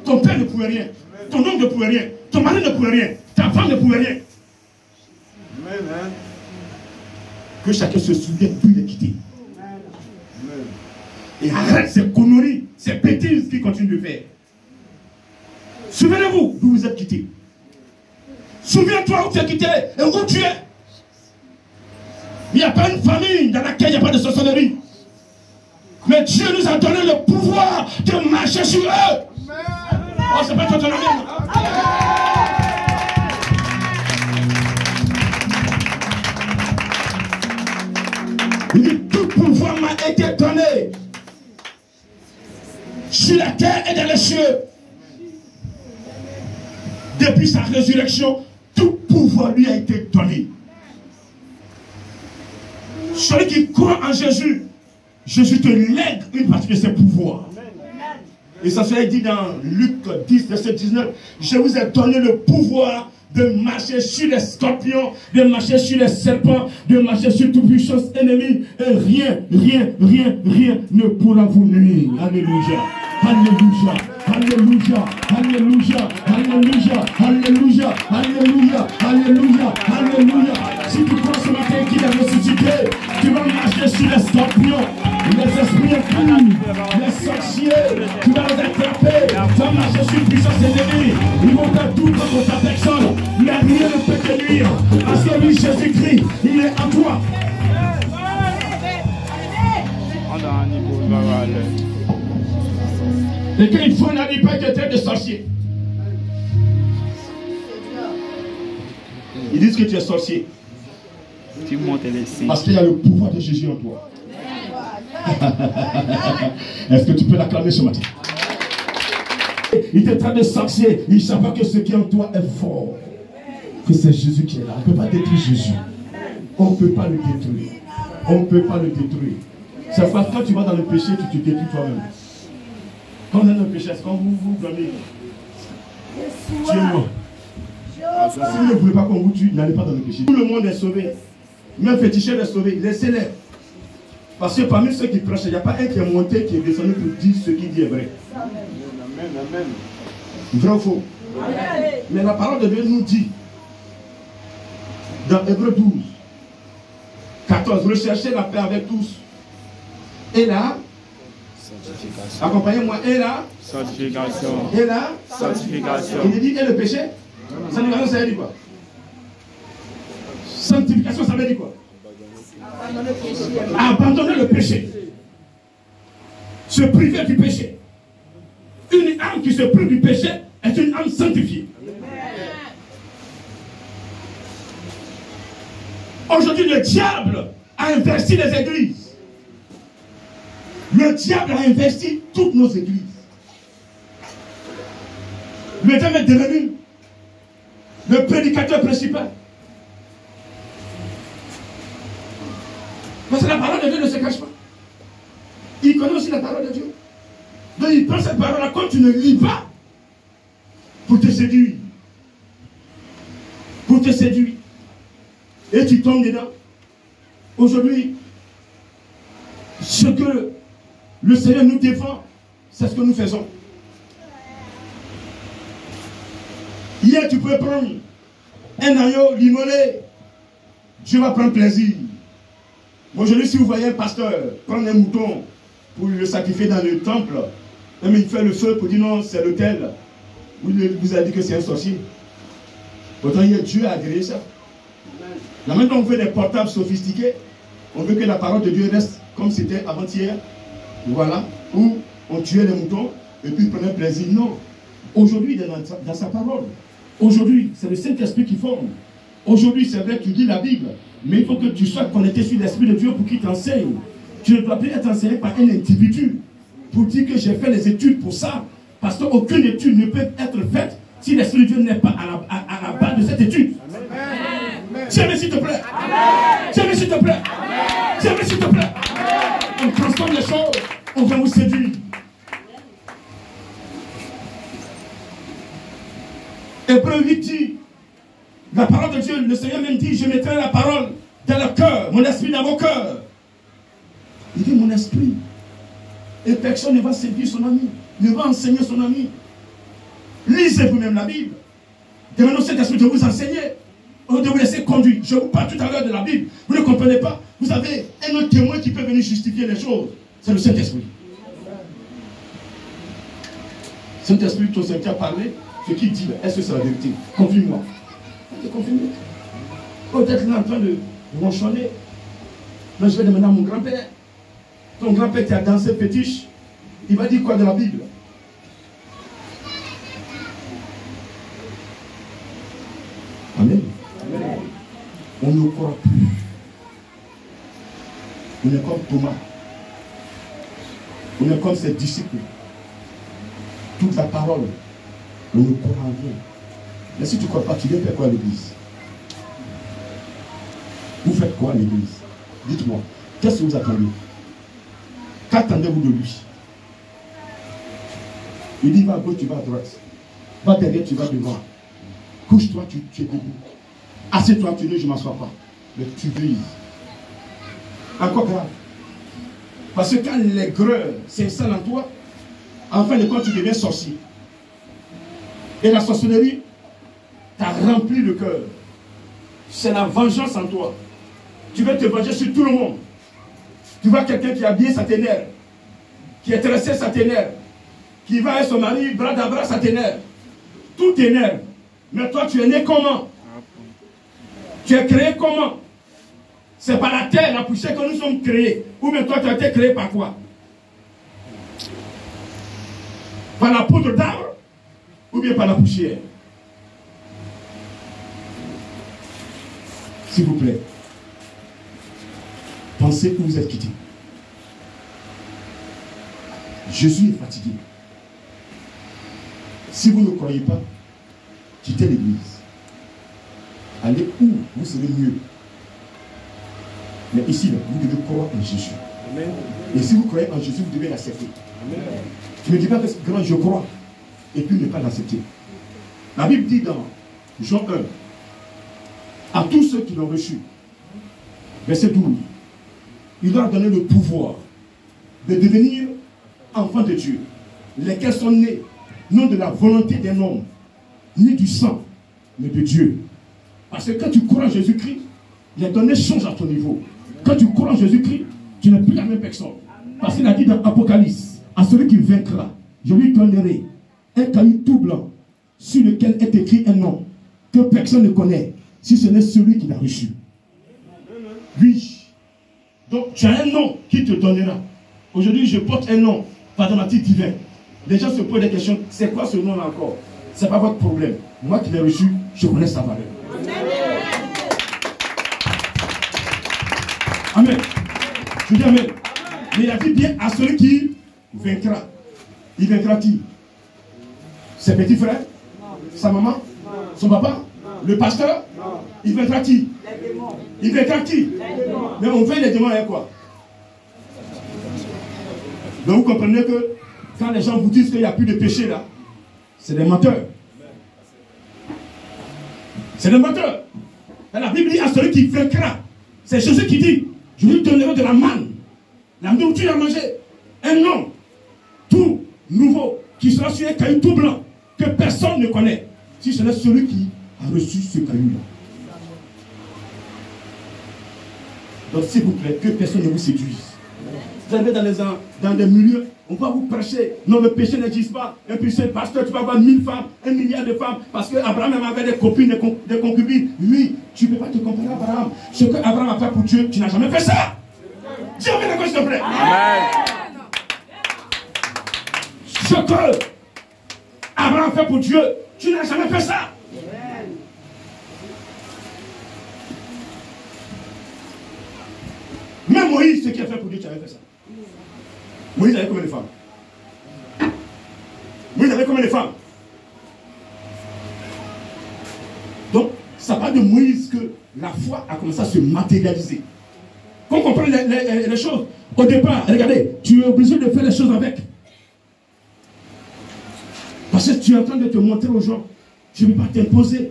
Ton père ne pouvait rien. Ton homme ne pouvait rien. Ton mari ne pouvait rien. Ta femme ne pouvait rien. Amen. Que chacun se souvienne d'où il est quitté. Et arrête ces conneries, ces bêtises qu'il continue de faire. Souvenez-vous d'où vous êtes quitté. Souviens-toi où tu es quitté et où tu es. Il n'y a pas une famille dans laquelle il n'y a pas de sorcellerie. Mais Dieu nous a donné le pouvoir de marcher sur eux. Oh, c'est pas toi ton ami. Il dit, tout pouvoir m'a été donné sur la terre et dans les cieux. Depuis sa résurrection, tout pouvoir lui a été donné. Celui qui croit en Jésus, Jésus te lègue une partie de ses pouvoirs. Et ça se dit dans Luc 10, verset 19, je vous ai donné le pouvoir de marcher sur les scorpions, de marcher sur les serpents, de marcher sur toute puissance ennemie. Et rien ne pourra vous nuire. Alléluia. Alléluia. Alléluia. Alléluia. Alléluia. Alléluia. Alléluia. Alléluia. Alléluia. Si tu crois ce matin qu'il est ressuscité, tu vas marcher sur les scorpions, les esprits impurs, les sorciers, tu vas les attraper, tu vas marcher sur puissance ennemie. Ils vont faire tout contre ta personne, mais rien ne peut te nuire, parce que lui, Jésus-Christ, il est en toi. Et quand il faut n'arrive pas de traite de sorcier. Ils disent que tu es sorcier. Parce qu'il y a le pouvoir de Jésus en toi. Est-ce que tu peux l'acclamer ce matin? Il te traite de sorcier. Il ne sait pas que ce qui est en toi est fort. Que c'est Jésus qui est là. On ne peut pas détruire Jésus. On ne peut pas le détruire. On ne peut pas le détruire. C'est parce que quand tu vas dans le péché, tu te détruis toi-même. Quand on est dans le péché, c'est quand vous donnez. Tu es mort. Si vous ne voulez pas qu'on vous tue, n'allez pas dans le péché. Tout le monde est sauvé. Même féticheur est sauvé. Laissez-les. Parce que parmi ceux qui prêchent, il n'y a pas un qui est monté, qui est descendu pour dire ce qu'il dit est vrai. Amen. Vrai ou faux? Amen. Mais la parole de Dieu nous dit, dans Hébreux 12, 14, recherchez la paix avec tous. Et là, accompagnez-moi, et là, sanctification. Et là, Sanctification. Il dit, et le péché? Sanctification, ça veut dire quoi? Sanctification, ça veut dire quoi? Abandonner le péché. Se priver du péché. Une âme qui se prive du péché est une âme sanctifiée. Aujourd'hui, le diable a investi les églises. Le diable a investi toutes nos églises. Le diable est devenu le prédicateur principal. Parce que la parole de Dieu ne se cache pas. Il connaît aussi la parole de Dieu. Donc il prend cette parole-là quand tu ne lis pas pour te séduire. Pour te séduire. Et tu tombes dedans. Aujourd'hui, ce que le Seigneur nous défend, c'est ce que nous faisons. Hier, tu pouvais prendre un agneau, l'immoler. Dieu va prendre plaisir. Aujourd'hui, si vous voyez un pasteur prendre un mouton pour le sacrifier dans le temple, même il fait le feu pour dire non, c'est l'autel. Vous avez dit que c'est un sorcier. Pourtant, Dieu a agréé ça. Là maintenant, on fait des portables sophistiqués. On veut que la parole de Dieu reste comme c'était avant-hier. Voilà. Où on tuait les moutons et puis il prenait plaisir. Non. Aujourd'hui, il est dans sa parole. Aujourd'hui, c'est le Saint-Esprit qui forme. Aujourd'hui, c'est vrai que tu lis la Bible, mais il faut que tu sois connecté sur l'Esprit de Dieu pour qu'il t'enseigne. Tu ne dois plus être enseigné par un individu pour dire que j'ai fait les études pour ça. Parce qu'aucune étude ne peut être faite si l'Esprit de Dieu n'est pas à la base de cette étude. Tiens-le s'il te plaît. Tiens-le s'il te plaît. Tiens-le s'il te plaît. On transforme les choses, on va vous séduire. Hébreux 8 dit, la parole de Dieu, le Seigneur même dit, je mettrai la parole dans le cœur, mon esprit dans vos cœurs. Il dit mon esprit. Et personne ne va séduire son ami, ne va enseigner son ami. Lisez vous-même la Bible. Demandez au Saint-Esprit de vous enseigner. De vous laisser conduire. Je vous parle tout à l'heure de la Bible. Vous ne comprenez pas. Vous avez un autre témoin qui peut venir justifier les choses. C'est le Saint-Esprit. Saint-Esprit, ton Seigneur a parlé. Ce qu'il dit, est-ce que c'est la vérité? Confirme-moi. Confirme. Peut-être là en train de ronchonner. Là, je vais demander à mon grand-père. Ton grand-père qui a dansé fétiche, il va dire quoi de la Bible? Amen. Amen. On ne croit plus. On est comme Thomas. On est comme ses disciples. Toute la parole, on ne croit en rien. Mais si tu ne crois pas, tu viens faire quoi à l'église? Vous faites quoi à l'église? Dites-moi, qu'est-ce que vous attendez? Qu'attendez-vous de lui? Il dit va à gauche, tu vas à droite. Va derrière, tu vas devant. Couche-toi, tu es debout. Assieds-toi, tu dis, je ne m'assois pas. Mais tu brises. Encore grave. Parce que quand l'aigreur s'installe en toi, en fin de compte, tu deviens sorcier. Et la sorcellerie t'a rempli le cœur. C'est la vengeance en toi. Tu veux te venger sur tout le monde. Tu vois quelqu'un qui est habillé, ça t'énerve. Qui est tressé, ça t'énerve. Qui va avec son mari, bras à bras, ça t'énerve. Tout t'énerve. Mais toi, tu es né comment? Tu es créé comment? C'est par la terre, la poussière que nous sommes créés. Ou bien toi, tu as été créé par quoi? Par la poudre d'arbre? Ou bien par la poussière? S'il vous plaît, pensez où vous êtes quitté. Jésus est fatigué. Si vous ne croyez pas, quittez l'église. Allez où vous serez mieux. Mais ici, vous devez croire en Jésus. Amen. Et si vous croyez en Jésus, vous devez l'accepter. Tu ne dis pas que grand, je crois, et puis ne pas l'accepter. La Bible dit dans Jean 1, à tous ceux qui l'ont reçu, verset 12, il leur a donné le pouvoir de devenir enfants de Dieu, lesquels sont nés, non de la volonté d'un homme, ni du sang, mais de Dieu. Parce que quand tu crois en Jésus-Christ, les données changent à ton niveau. Quand tu crois en Jésus-Christ, tu n'es plus la même personne. Parce qu'il a dit dans Apocalypse, à celui qui vaincra, je lui donnerai un caillou tout blanc, sur lequel est écrit un nom que personne ne connaît, si ce n'est celui qui l'a reçu. Oui. Donc tu as un nom qui te donnera. Aujourd'hui, je porte un nom, pathématique divin. Les gens se posent des questions, c'est quoi ce nom-là encore? Ce n'est pas votre problème. Moi qui l'ai reçu, je connais sa valeur. Amen. Je dis amen. Mais il a dit bien à celui qui vaincra. Il vaincra qui? Ses petits frères? Sa maman? Son papa? Le pasteur? Il vaincra qui? Il vaincra qui? Mais on veut les démons avec quoi? Donc vous comprenez que quand les gens vous disent qu'il n'y a plus de péché là, c'est des menteurs. C'est des menteurs. Dans la Bible dit à celui qui vaincra. C'est Jésus qui dit, je lui donnerai de la manne. La nourriture à manger. Un nom tout nouveau qui sera sur un caillou tout blanc que personne ne connaît. Si ce n'est celui qui a reçu ce caillou-là. Donc s'il vous plaît, que personne ne vous séduise. Vous allez dans des milieux, on va vous prêcher. Non, le péché n'existe pas. Et puis c'est pasteur, tu vas avoir 1000 femmes, 1 milliard de femmes. Parce qu'Abraham même avait des copines, des concubines. Oui, tu ne peux pas te comparer à Abraham. Ce que Abraham a fait pour Dieu, tu n'as jamais fait ça. Dis amen, s'il te plaît. Amen. Ce que Abraham a fait pour Dieu, tu n'as jamais fait ça. Même Moïse, ce qu'il a fait pour Dieu, tu avais fait ça. Moïse avait combien de femmes? Moïse avait combien de femmes? Donc, ça parle de Moïse que la foi a commencé à se matérialiser. Qu'on comprenne les choses. Au départ, regardez, tu es obligé de faire les choses avec. Parce que tu es en train de te montrer aux gens. Je ne vais pas t'imposer.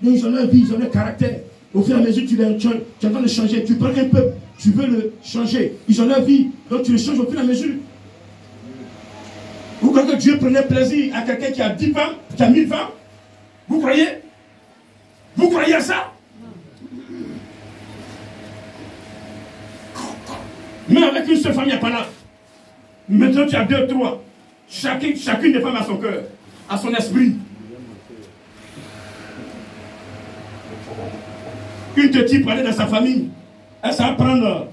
Ils ont leur vie, ils ont leur caractère. Au fur et à mesure, tu es en train de changer. Tu prends un peuple, tu veux le changer. Ils ont leur vie, donc tu le changes au fur et à mesure. Vous croyez que Dieu prenait plaisir à quelqu'un qui a 10 femmes, qui a 1000 femmes? Vous croyez? Vous croyez à ça? Mais avec une seule femme, il n'y a pas là. Maintenant, tu as 2, 3. Chacune des femmes a son cœur, a son esprit. Une te dit pour aller dans sa famille. Elle ça va prendre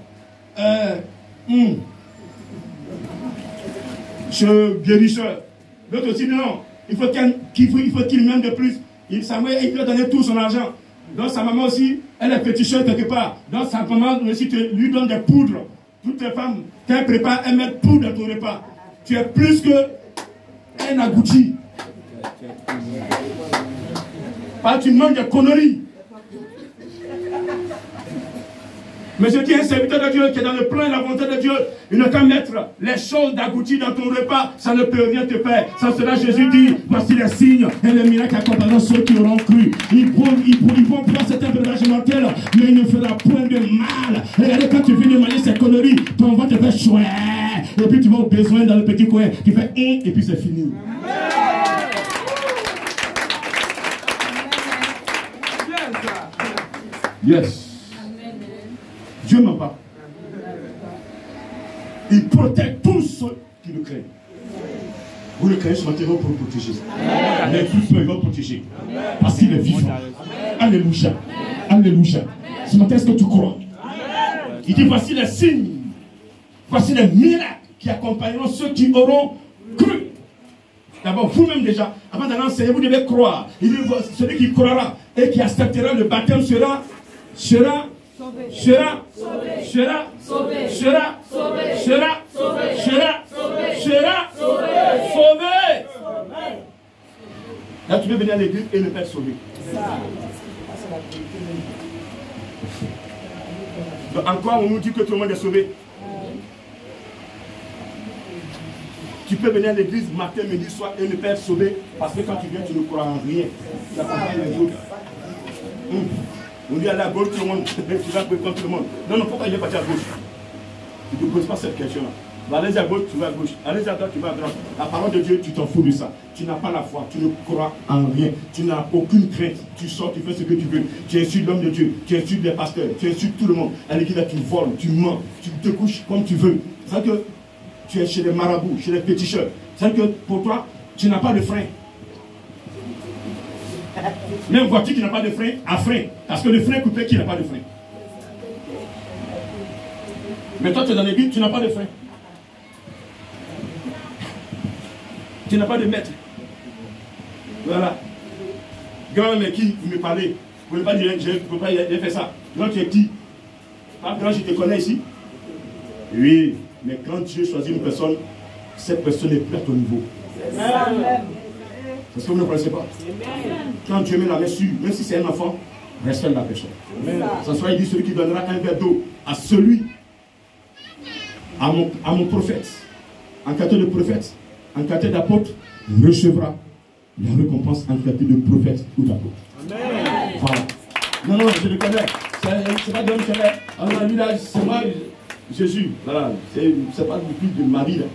ce guérisseur. L'autre aussi, non. Il faut qu'il m'aime de plus. Il lui a donné tout son argent. Donc sa maman aussi, elle est féticheuse quelque part. Donc sa maman aussi lui donne des poudres. Toutes les femmes, quand elles préparent, elles mettent poudre dans ton repas. Tu es plus qu'un agouti. Parce que tu manges des conneries. Mais je dis un serviteur de Dieu qui est dans le plan et la volonté de Dieu, il ne peut mettre les choses d'aboutir dans ton repas, ça ne peut rien te faire. Sans cela, Jésus dit, voici les signes et les miracles accompagnant ceux qui auront cru. Ils vont prendre certains breuvages mortels, mais il ne fera point de mal. Regardez, quand tu viens de manger ces conneries, ton ventre te fait chouette. Et puis tu vas au besoin dans le petit coin, tu fais et puis c'est fini. Yes. Dieu m'en parle. Il protège tous ceux qui le craignent. Vous le craignez ce matin pour le protéger. Les plus peu, il va le protéger. Parce qu'il est vivant. Alléluia. Alléluia. Ce matin, est-ce que tu crois? Il dit, voici les signes. Voici les miracles qui accompagneront ceux qui auront cru. D'abord, vous-même déjà, avant d'aller enseigner, vous devez croire. Il dit, celui qui croira et qui acceptera le baptême sera sauvé. Là, tu peux venir à l'église et ne pas être sauvé. Donc, encore, on nous dit que tout le monde est sauvé. Tu peux venir à l'église matin, midi, soir et ne pas être sauvé parce que quand tu viens, tu ne crois en rien. Tu accompagnes les autres. On dit aller à gauche, tout le monde, tu vas contre tout le monde. Non, non, pourquoi il est parti à gauche? Tu ne te poses pas cette question-là. Allez à gauche, tu vas à gauche. Allez à droite, tu vas à droite. La parole de Dieu, tu t'en fous de ça. Tu n'as pas la foi, tu ne crois en rien. Tu n'as aucune crainte. Tu sors, tu fais ce que tu veux. Tu insultes l'homme de Dieu, tu insultes les pasteurs, tu insultes tout le monde. À l'église, tu voles, tu mens, tu te couches comme tu veux. C'est que tu es chez les marabouts, chez les féticheurs. C'est que pour toi, tu n'as pas de frein. Même voiture qui n'a pas de frein, a frein. Parce que le frein coupé qui n'a pas de frein. Mais toi, tu es dans l'église, tu n'as pas de frein. Tu n'as pas de maître. Voilà. Grand-mère qui me parlait, vous ne pouvez pas dire, je ne peux pas faire ça. Quand tu es qui? Quand je te connais ici? Oui, mais quand Dieu choisit une personne, cette personne n'est plus à ton niveau. Amen. Est-ce que vous ne connaissez pas? Quand Dieu met la main sur, même si c'est un enfant, respecte la personne. Ça soit, il dit, celui qui donnera un verre d'eau à celui, à mon prophète, en qualité de prophète, en qualité d'apôtre, recevra la récompense en qualité de prophète ou d'apôtre. Voilà. Non, non, je le connais. C'est pas d'homme, c'est là, c'est moi, Jésus. Voilà. C'est pas le fils de Marie, là.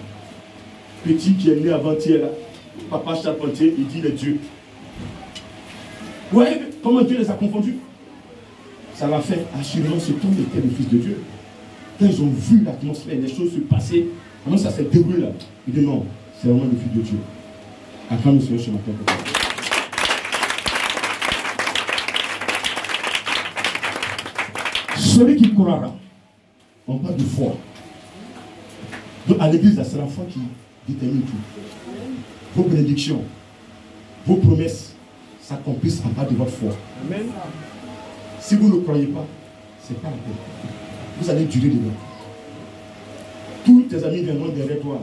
Petit qui est né avant-hier, là. Papa charpentier, il dit les dieux. Vous voyez comment Dieu les a confondus? Ça l'a fait assurément ce temps était le Fils de Dieu. Quand ils ont vu l'atmosphère, les choses se passer, comment ça s'est déroulé là? Il dit non, c'est vraiment le Fils de Dieu. Acclame le Seigneur ce matin. Celui qui croira, on parle de foi. Donc à l'église, c'est la foi qui détermine tout. Vos bénédictions, vos promesses s'accomplissent en bas de votre foi. Amen. Si vous ne croyez pas, ce n'est pas la peine. Vous allez durer dedans. Tous tes amis viendront derrière toi.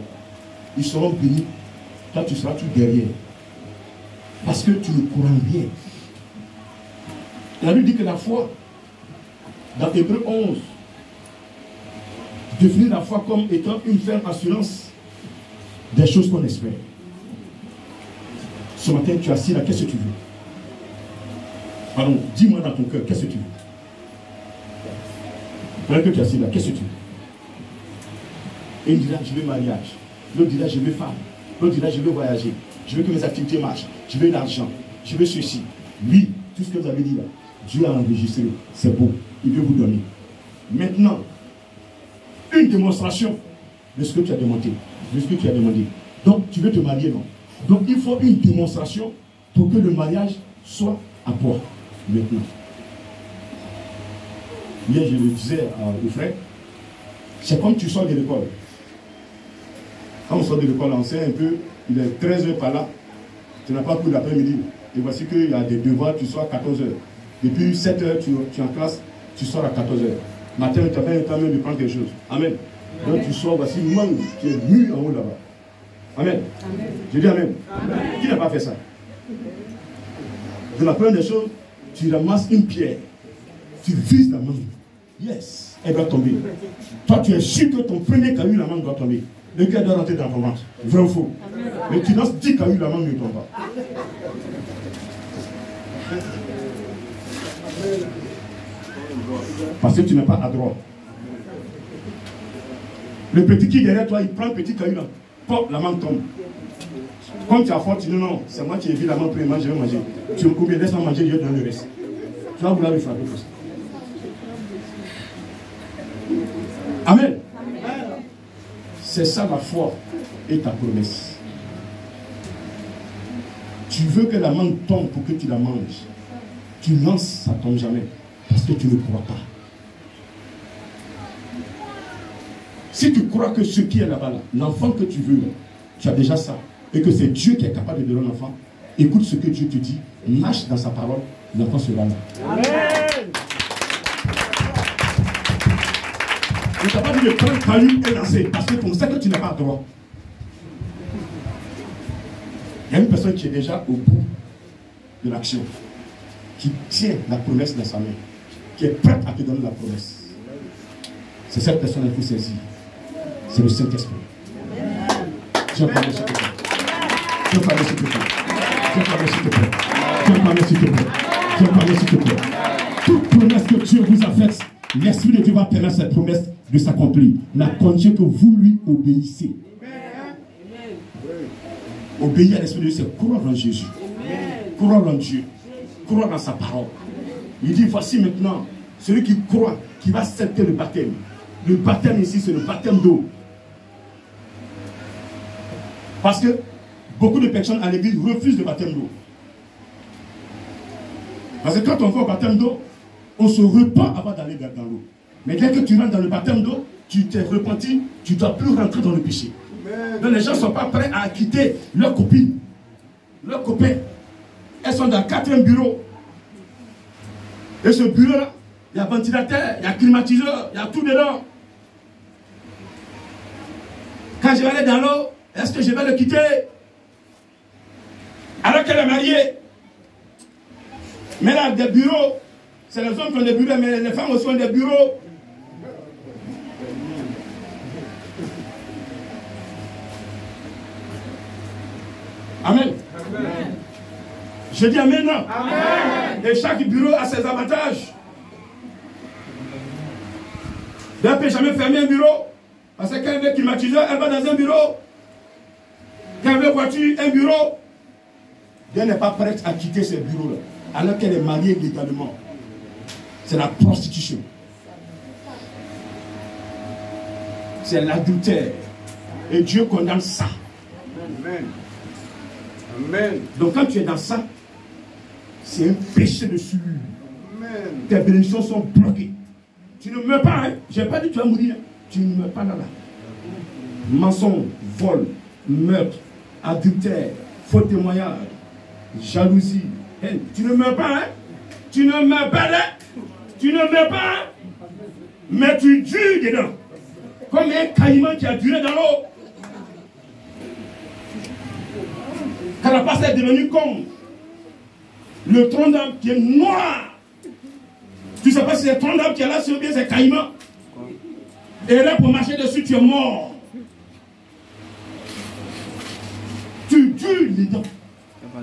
Ils seront bénis. Toi, tu seras tout derrière. Parce que tu ne crois en rien. La Bible dit que la foi, dans Hébreux 11, définit la foi comme étant une ferme assurance des choses qu'on espère. Ce matin, tu es assis là, qu'est-ce que tu veux? Pardon, dis-moi dans ton cœur, qu'est-ce que tu veux? Pendant que tu es assis là, qu'est-ce que tu veux? Et il dira, je veux mariage. L'autre dira, je veux femme. L'autre dira, je veux voyager. Je veux que mes activités marchent. Je veux l'argent. Je veux ceci. Oui, tout ce que vous avez dit là, Dieu a enregistré. C'est beau. Il veut vous donner. Maintenant, une démonstration de ce que tu as demandé. De ce que tu as demandé. Donc, tu veux te marier, non? Donc, il faut une démonstration pour que le mariage soit à toi. Maintenant. Hier, je le disais aux frères, c'est comme tu sors de l'école. Quand on sort de l'école, on sait un peu, il est 13h par là, tu n'as pas cours d'après-midi. Et voici qu'il y a des devoirs, tu sors à 14h. Depuis 7h, tu es en classe, tu sors à 14h. Matin, tu n'as pas eu le temps même de prendre quelque chose. Amen. Donc tu sors, voici une mangue qui est mue en haut là-bas. Amen. Amen. Je dis amen. Amen. Qui n'a pas fait ça? De la première des choses, tu ramasses une pierre, tu vises la mangue. Yes, elle doit tomber. Toi, tu es sûr que ton premier caillou, la main doit tomber. Le cœur doit rentrer dans ton ventre. Vrai ou faux? Mais tu lances 10 cailloux, la main ne tombe pas. Parce que tu n'es pas adroit. Le petit qui est derrière toi, il prend le petit caillou là. Pop, la main tombe. Comme tu as fort, tu dis non, c'est moi qui ai vu la main premièrement, je vais manger. Tu me combien, laisse-moi manger, je vais donner le reste. Tu vas vouloir le frapper pour ça. Amen. C'est ça la foi et ta promesse. Tu veux que la mangue tombe pour que tu la manges. Tu lances, ça ne tombe jamais. Parce que tu ne crois pas. Si tu crois que ce qui est là-bas, l'enfant que tu veux, tu as déjà ça. Et que c'est Dieu qui est capable de donner un enfant. Écoute ce que Dieu te dit. Marche dans sa parole. L'enfant sera là. Amen. Tu n'as pas dit de prendre caillou et lancer. Parce que comme ça que tu n'as pas droit. Il y a une personne qui est déjà au bout de l'action. Qui tient la promesse dans sa main. Qui est prête à te donner la promesse. C'est cette personne qu'il faut saisir. C'est le Saint-Esprit. Je parle s'il te plaît. Je parle s'il te plaît. Je parle s'il te plaît. Je parle s'il te plaît. Je parle s'il te plaît. Toute promesse que Dieu vous a faite, l'Esprit de Dieu va permettre cette promesse de s'accomplir. La condition que vous lui obéissez. Obéir à l'Esprit de Dieu, c'est croire en Jésus. Croire en Dieu. Croire dans sa parole. Il dit, voici maintenant, celui qui croit, qui va accepter le baptême. Le baptême ici, c'est le baptême d'eau. Parce que beaucoup de personnes à l'église refusent le baptême d'eau. Parce que quand on va au baptême d'eau, on se repent avant d'aller dans l'eau. Mais dès que tu rentres dans le baptême d'eau, tu t'es repenti, tu ne dois plus rentrer dans le péché. Donc les gens ne sont pas prêts à quitter leurs copines, leurs copains. Elles sont dans le 4e bureau. Et ce bureau-là, il y a ventilateur, il y a climatiseur, il y a tout dedans. Quand je vais aller dans l'eau, est-ce que je vais le quitter? Alors qu'elle est mariée. Mais là, des bureaux, c'est les hommes qui ont des bureaux, mais les femmes aussi ont des bureaux. Amen. Amen. Je dis amen. Amen. Et chaque bureau a ses avantages. Elle ne peut jamais fermer un bureau. Parce que quand elle veut climatiseur, elle va dans un bureau. Quand elle veut voiture, un bureau. Elle n'est pas prête à quitter ce bureau-là. Alors qu'elle est mariée légalement. C'est la prostitution. C'est l'adultère. Et Dieu condamne ça. Amen. Amen. Donc quand tu es dans ça, c'est un péché de souillure. Tes bénédictions sont bloquées. Tu ne meurs pas, hein? Je n'ai pas dit que tu vas mourir. Hein? Tu ne meurs pas là. Mensonge, vol, meurtre, adultère, faux témoignage, jalousie. Hey, tu ne meurs pas, hein? Tu ne meurs pas là. Tu ne meurs pas, hein? Mais tu dures dedans. Comme un caïman qui a duré dans l'eau. Carapace est devenu comme le tronc d'arbre qui est noir. Tu ne sais pas si c'est le tronc d'arbre qui est là, c'est bien c'est caïman. Et là, pour marcher dessus, tu es mort. Tu dures les dents.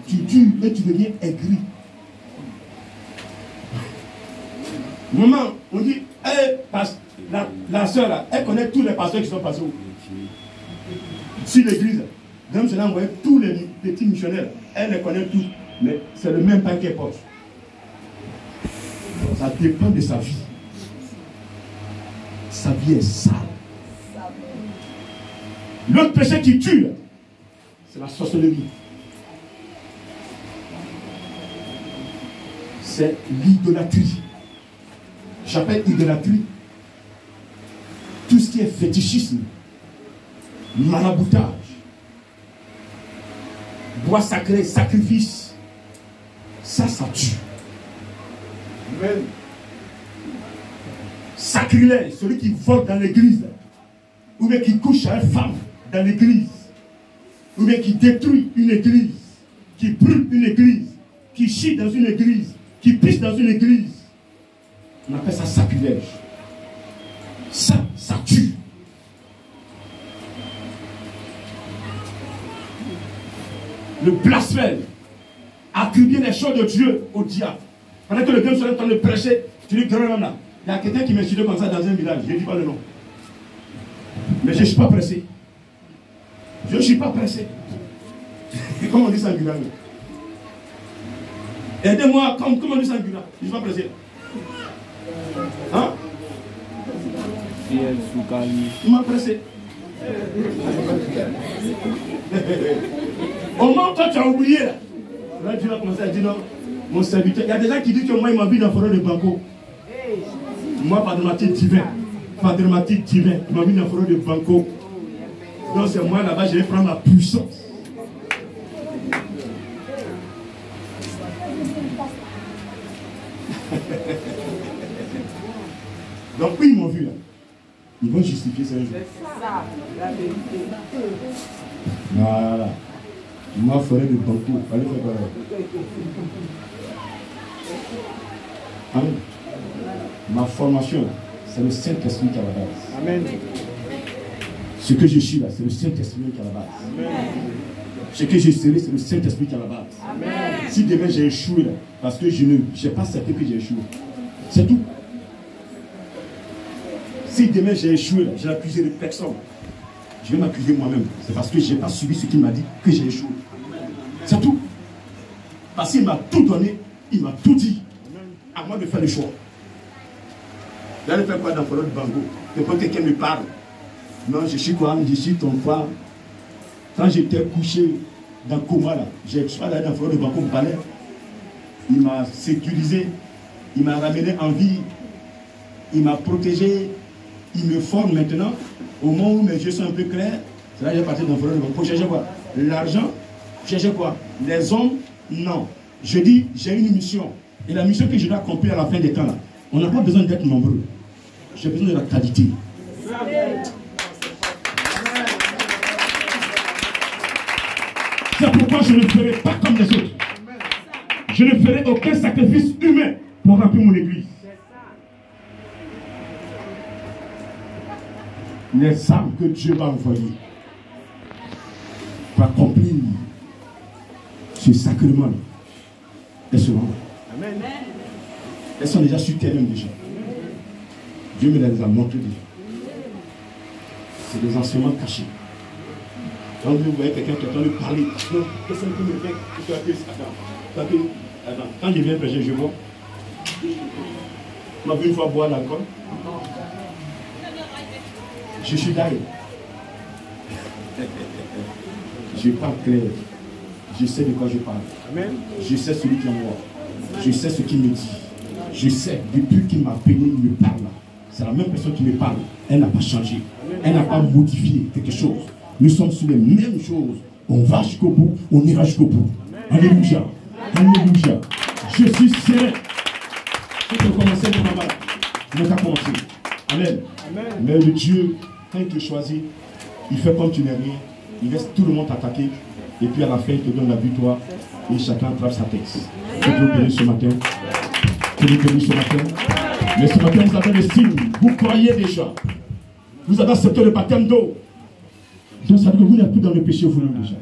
Tu dures et tu deviens aigri. Maman, on dit, la soeur là, elle connaît tous les pasteurs qui sont passés où? Sur l'église. Donc, je l'ai envoyé tous les petits missionnaires. Elle les connaît tous. Mais c'est le même pain qu'elle porte. Ça dépend de sa vie. Sa vie est sale. L'autre péché qui tue, c'est la sorcellerie. C'est l'idolâtrie. J'appelle idolâtrie tout ce qui est fétichisme, maraboutage, bois sacré, sacrifice. Ça tue. Amen. Sacrilège, celui qui vole dans l'église, ou bien qui couche à une femme dans l'église, ou bien qui détruit une église, qui brûle une église, qui chie dans une église, qui pisse dans une église. On appelle ça sacrilège. Ça tue. Le blasphème, attribuer les choses de Dieu au diable. Pendant que le diable serait en train de prêcher, tu dis, grand homme là, il y a quelqu'un qui m'insulte comme ça dans un village, je ne dis pas le nom. Mais je ne suis pas pressé. Je ne suis pas pressé. Et comment on dit ça en Guyane? Aidez-moi, comment on dit ça en Guyane? Je ne suis pas pressé. Hein? Il m'a pressé. Au moment où toi tu as oublié là, là tu vas commencer à dire non, mon serviteur. Il y a des gens qui disent que moi il m'a vu dans la forêt de Banco. Moi par dramatique divin, il m'a vu dans la forêt de Banco. Donc c'est moi là-bas, je vais prendre ma puissance. Donc oui ils m'ont vu là. Ils vont justifier ça un jour. C'est ça, la vérité. Voilà. Moi, forêt de Banco. Allez faire quoi? Amen. Ma formation, c'est le Saint-Esprit qui est à la base. Amen. Ce que je suis là, c'est le Saint-Esprit qui est à la base. Amen. Ce que je serai, c'est le Saint-Esprit qui est à la base. Amen. Si demain j'ai échoué là, parce que je n'ai pas accepté que j'ai échoué, c'est tout. Si demain j'ai échoué, je vais accuser de personne. Je vais m'accuser moi-même. C'est parce que je n'ai pas suivi ce qu'il m'a dit que j'ai échoué. C'est tout. Parce qu'il m'a tout donné, il m'a tout dit. À moi de faire le choix. J'allais faire quoi dans le forêt de Bango? Quand quelqu'un me parle, non, je suis quoi? Je suis ton frère. Quand j'étais couché dans le coma, là, j'ai pas allé dans le forêt de Bango, me parlait. Il m'a sécurisé, il m'a ramené en vie, il m'a protégé. Il me forme maintenant. Au moment où mes yeux sont un peu clairs, c'est là que je vais partir dans le forêt de Bango. Pour chercher quoi? L'argent. Chercher quoi? Les hommes? Non. Je dis, j'ai une mission. Et la mission que je dois accomplir à la fin des temps, là, on n'a pas besoin d'être nombreux. J'ai besoin de la qualité. C'est pourquoi je ne ferai pas comme les autres. Je ne ferai aucun sacrifice humain pour remplir mon église. Les âmes que Dieu va envoyer pour accomplir ce sacrement, elles seront là. Amen. Elles sont déjà sur terre même déjà. Dieu me les a montrées déjà. C'est des enseignements cachés. Quand vous voyez quelqu'un qui est en train de parler, personne ne peut me faire. Attends. Quand je viens prêcher, je vois. On m'a vu une fois boire l'alcool. Je suis d'ailleurs. Je parle clair. Je sais de quoi je parle. Amen. Je sais celui qui est en moi. Je sais ce qu'il me dit. Je sais, depuis qu'il m'a appelé, il me parle. C'est la même personne qui me parle. Elle n'a pas changé. Elle n'a pas modifié quelque chose. Nous sommes sur les mêmes choses. On va jusqu'au bout, on ira jusqu'au bout. Alléluia. Alléluia. Je suis serein. Si tu as commencé de ma main, tu n'as qu'à commencer. Amen. Amen. Mais le Dieu, quand il te choisit, il fait comme tu n'es rien. Il laisse tout le monde t'attaquer. Et puis à la fin, il te donne la victoire. Et chacun trace sa tête. Que Dieu bénisse ce matin. Que Dieu bénisse ce matin. Mais ce matin, vous avez le signe. Vous croyez déjà. Vous avez accepté le baptême d'eau. Donc ça veut dire que vous n'êtes plus dans le péché vous-même déjà.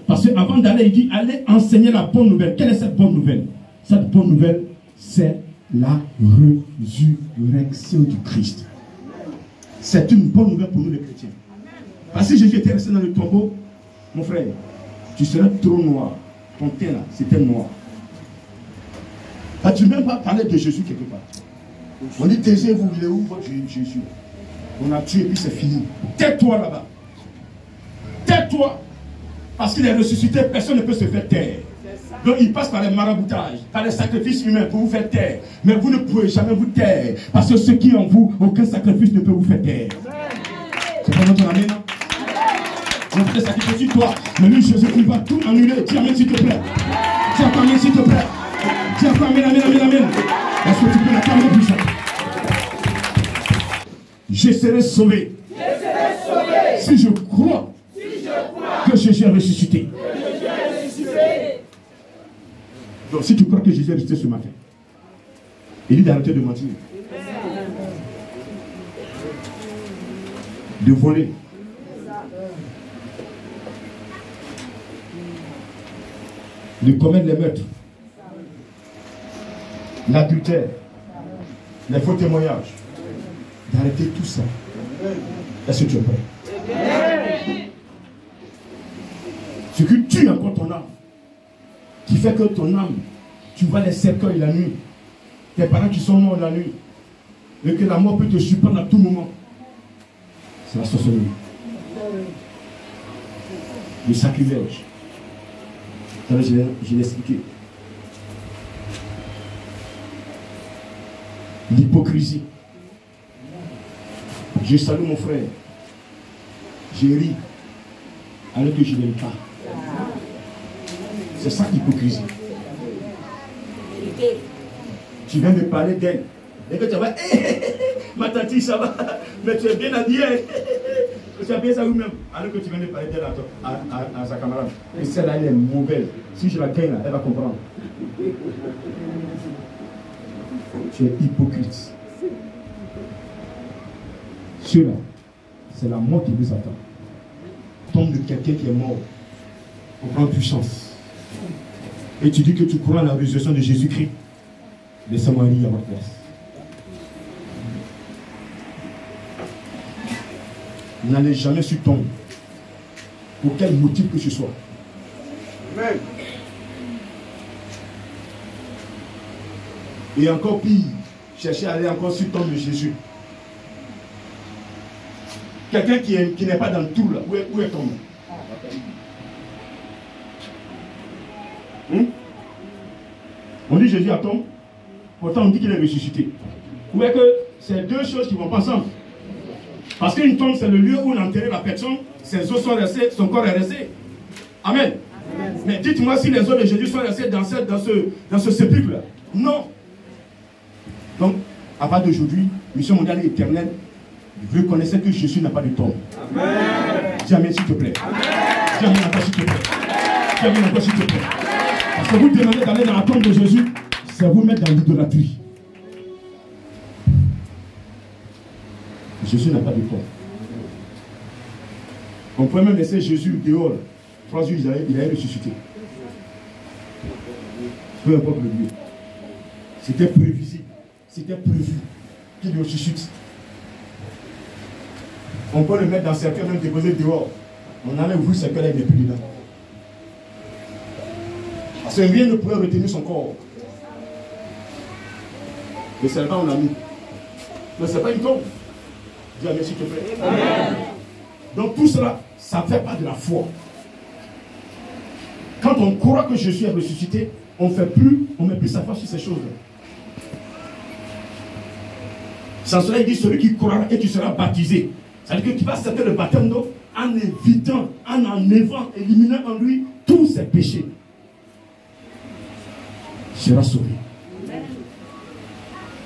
Parce qu'avant d'aller, il dit, allez enseigner la bonne nouvelle. Quelle est cette bonne nouvelle? Cette bonne nouvelle, c'est la résurrection du Christ. C'est une bonne nouvelle pour nous les chrétiens. Parce que si Jésus était resté dans le tombeau, mon frère, tu serais trop noir. Ton teint là, c'était noir. Tu ne peux même pas parler de Jésus quelque part. On dit, taisez-vous, il est où votre Jésus? On a tué et puis c'est fini. Tais-toi là-bas. Tais-toi. Parce qu'il est ressuscité, personne ne peut se faire taire. Donc il passe par les maraboutages, par les sacrifices humains pour vous faire taire. Mais vous ne pouvez jamais vous taire. Parce que ce qui est en vous, aucun sacrifice ne peut vous faire taire. C'est pas notre amen, non? On fait sacrifier sur toi. Mais lui, Jésus, il va tout annuler. Dis amen s'il te plaît. Dis amen s'il te plaît. Dis amen, amen, amen, amen. Est-ce que tu peux l'attendre plus ça? Je serai sauvé. Si je crois que Jésus est ressuscité. Donc si tu crois que Jésus est ressuscité ce matin, il dit d'arrêter de mentir. de voler. De commettre les meurtres, l'adultère, les faux témoignages, d'arrêter tout ça. Est-ce que tu es prêt? Ce qui tue encore ton âme, qui fait que ton âme, tu vois les cercueils la nuit, tes parents qui sont morts la nuit, et que la mort peut te surprendre à tout moment, c'est la sorcellerie. Le sacrilège. Je l'ai expliqué. L'hypocrisie. Je salue mon frère. J'ai ri alors que je ne l'aime pas. C'est ça l'hypocrisie. Tu viens me parler d'elle. Et que tu vas, ma tante, ça va, mais tu es bien habillée. Tu as bien ça vous-même. Alors que tu viens de parler d'elle à sa camarade. Et celle-là, elle est mauvaise. Si je la gagne, elle va comprendre. Tu es hypocrite. Ceux-là, c'est la mort qui vous attend. Tombe de quelqu'un qui est mort pour prendre puissance. Et tu dis que tu crois à la résurrection de Jésus-Christ. Laissez-moi lire à votre place. N'allez jamais sur tombe. Pour quel motif que ce soit. Amen. Et encore pire, chercher à aller encore sur tombe de Jésus. Quelqu'un qui n'est pas dans le tout là, où est tombé? On dit Jésus a tombé, pourtant on dit qu'il est ressuscité. Où est que c'est deux choses qui vont pas ensemble? Parce qu'une tombe, c'est le lieu où on enterrait la personne, ses os sont restés, son corps est resté. Amen. Amen. Mais dites-moi si les os de Jésus sont restés dans ce sépulcre-là. Non. Donc, à partir d'aujourd'hui, mission mondiale et éternelle, reconnaissez que Jésus n'a pas de tombe. Amen. Dis Amen s'il te plaît. Amen. Dis Amen encore s'il te plaît. Dis Amen encore s'il te plaît. Parce que vous demandez d'aller dans la tombe de Jésus, c'est vous mettre dans l'idolâtrie. Jésus n'a pas de tombe. On pourrait même laisser Jésus dehors. 3 jours, il allait ressusciter. Peu importe le lieu. C'était prévisible. C'était prévu qu'il ressuscite. On peut le mettre dans le cercueil, même déposer dehors. On allait ouvrir le cercueil, il n'est plus dedans. Parce que rien ne pourrait retenir son corps. Le serpent, on l'a mis. Mais ce n'est pas une tombe. Dis Amen s'il te plaît. Amen. Donc tout cela, ça ne fait pas de la foi. Quand on croit que Jésus est ressuscité, on ne met plus sa foi sur ces choses-là. Sans cela, il dit celui qui croira et tu seras baptisé. C'est-à-dire que tu vas accepter le baptême d'eau en évitant, en enlevant, éliminant en lui tous ses péchés. Sera sauvé.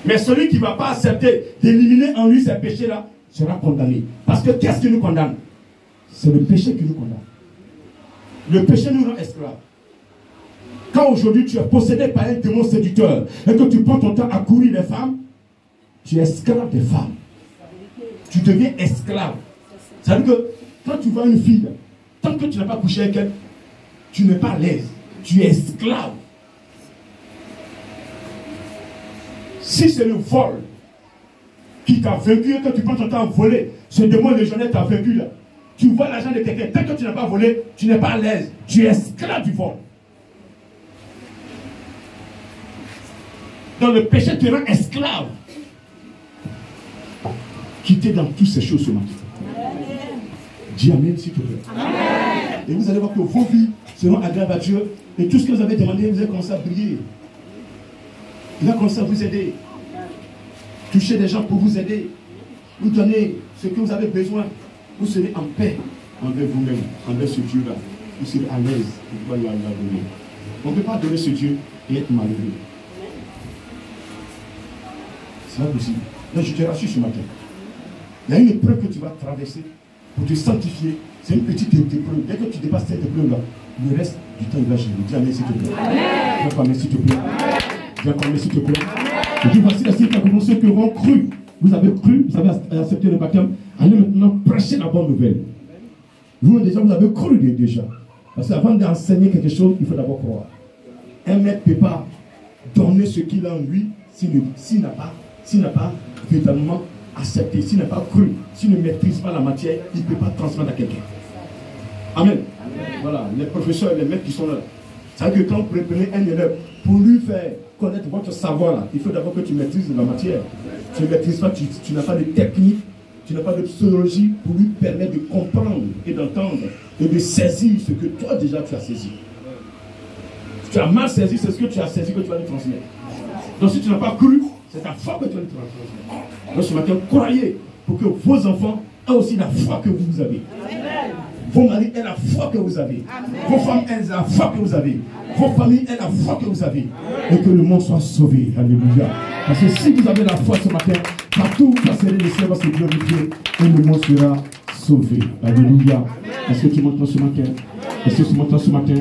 Mais celui qui ne va pas accepter d'éliminer en lui ces péchés-là sera condamné. Parce que qu'est-ce qui nous condamne? C'est le péché qui nous condamne. Le péché nous rend esclaves. Quand aujourd'hui tu es possédé par un démon séducteur et que tu prends ton temps à courir les femmes, tu es esclave des femmes. Tu deviens esclave. C'est-à-dire que quand tu vois une fille, tant que tu n'as pas couché avec elle, tu n'es pas à l'aise. Tu es esclave. Si c'est le vol qui t'a vaincu et que tu prends ton temps à voler, ce démon légionnaire t'a vaincu là. Tu vois l'argent de quelqu'un, tant que tu n'as pas volé, tu n'es pas à l'aise. Tu es esclave du vol. Donc le péché te rend esclave. Quittez dans toutes ces choses ce matin. Dis Amen s'il te plaît. Amen. Et vous allez voir que vos vies seront agréables à Dieu. Et tout ce que vous avez demandé, vous allez commencer à briller. Il va commencer à vous aider. Toucher des gens pour vous aider. Vous donner ce que vous avez besoin. Vous serez en paix envers vous-même, envers ce Dieu-là. Vous serez à l'aise de pouvoir lui donner. On ne peut pas donner ce Dieu et être malheureux. C'est pas possible. Donc je te rassure ce matin. Il y a une épreuve que tu vas traverser pour te sanctifier. C'est une petite épreuve. Dès que tu dépasses cette épreuve-là, le reste du temps, il va gérer. Dis Amen s'il te plaît. Dis Amen s'il te plaît. Dis Amen s'il te plaît. Et dis voici la signes qui ceux qui auront cru. Vous avez cru, vous avez accepté le baptême Allez maintenant prêcher la bonne nouvelle. Vous déjà, vous avez cru déjà. Parce qu'avant d'enseigner quelque chose, il faut d'abord croire. Un maître ne peut pas donner ce qu'il a en lui s'il n'a pas véritablement accepté, s'il n'a pas cru, s'il ne maîtrise pas la matière, il ne peut pas transmettre à quelqu'un. Amen. Voilà, les professeurs, les maîtres qui sont là. C'est-à-dire que quand vous prenez un élève, pour lui faire connaître votre savoir, là, il faut d'abord que tu maîtrises la matière. Tu ne maîtrises pas, tu n'as pas de technique, tu n'as pas de psychologie pour lui permettre de comprendre et d'entendre et de saisir ce que toi déjà tu as saisi. Tu as mal saisi, c'est ce que tu as saisi que tu vas lui transmettre. Donc si tu n'as pas cru, c'est ta foi que tu vas lui transmettre. Donc ce matin, croyez pour que vos enfants aient aussi la foi que vous avez. Vos maris aient la foi que vous avez. Vos femmes aient la foi que vous avez. Vos familles aient la foi que vous avez. Et que le monde soit sauvé. Alléluia. Parce que si vous avez la foi ce matin, partout où vous passerez, le Seigneur va se glorifier et le monde sera sauvé. Alléluia. Est-ce que tu m'entends ce matin? Est-ce que tu m'entends ce matin?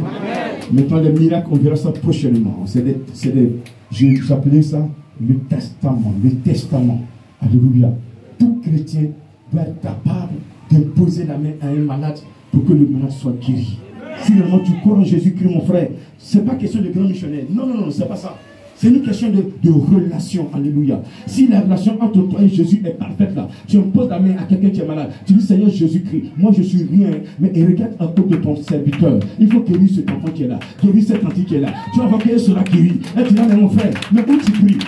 Maintenant, les miracles, on verra ça prochainement. J'appelais ça le testament. Le testament. Alléluia. Tout chrétien doit être capable d'imposer la main à un malade pour que le malade soit guéri. Si vraiment tu crois en Jésus-Christ, mon frère, ce n'est pas question de grand missionnaire. Non, non, non, ce n'est pas ça. C'est une question de relation. Alléluia. Si la relation entre toi et Jésus est parfaite là, tu imposes la main à quelqu'un qui est malade. Tu dis, Seigneur Jésus-Christ, moi je suis rien, mais regarde à côté de ton serviteur. Il faut guérir cet enfant qui est là. Guérir cette tante qui est là. Tu vas voir qu'elle sera guérie. Et tu dis, mais mon frère, mais où tu pries?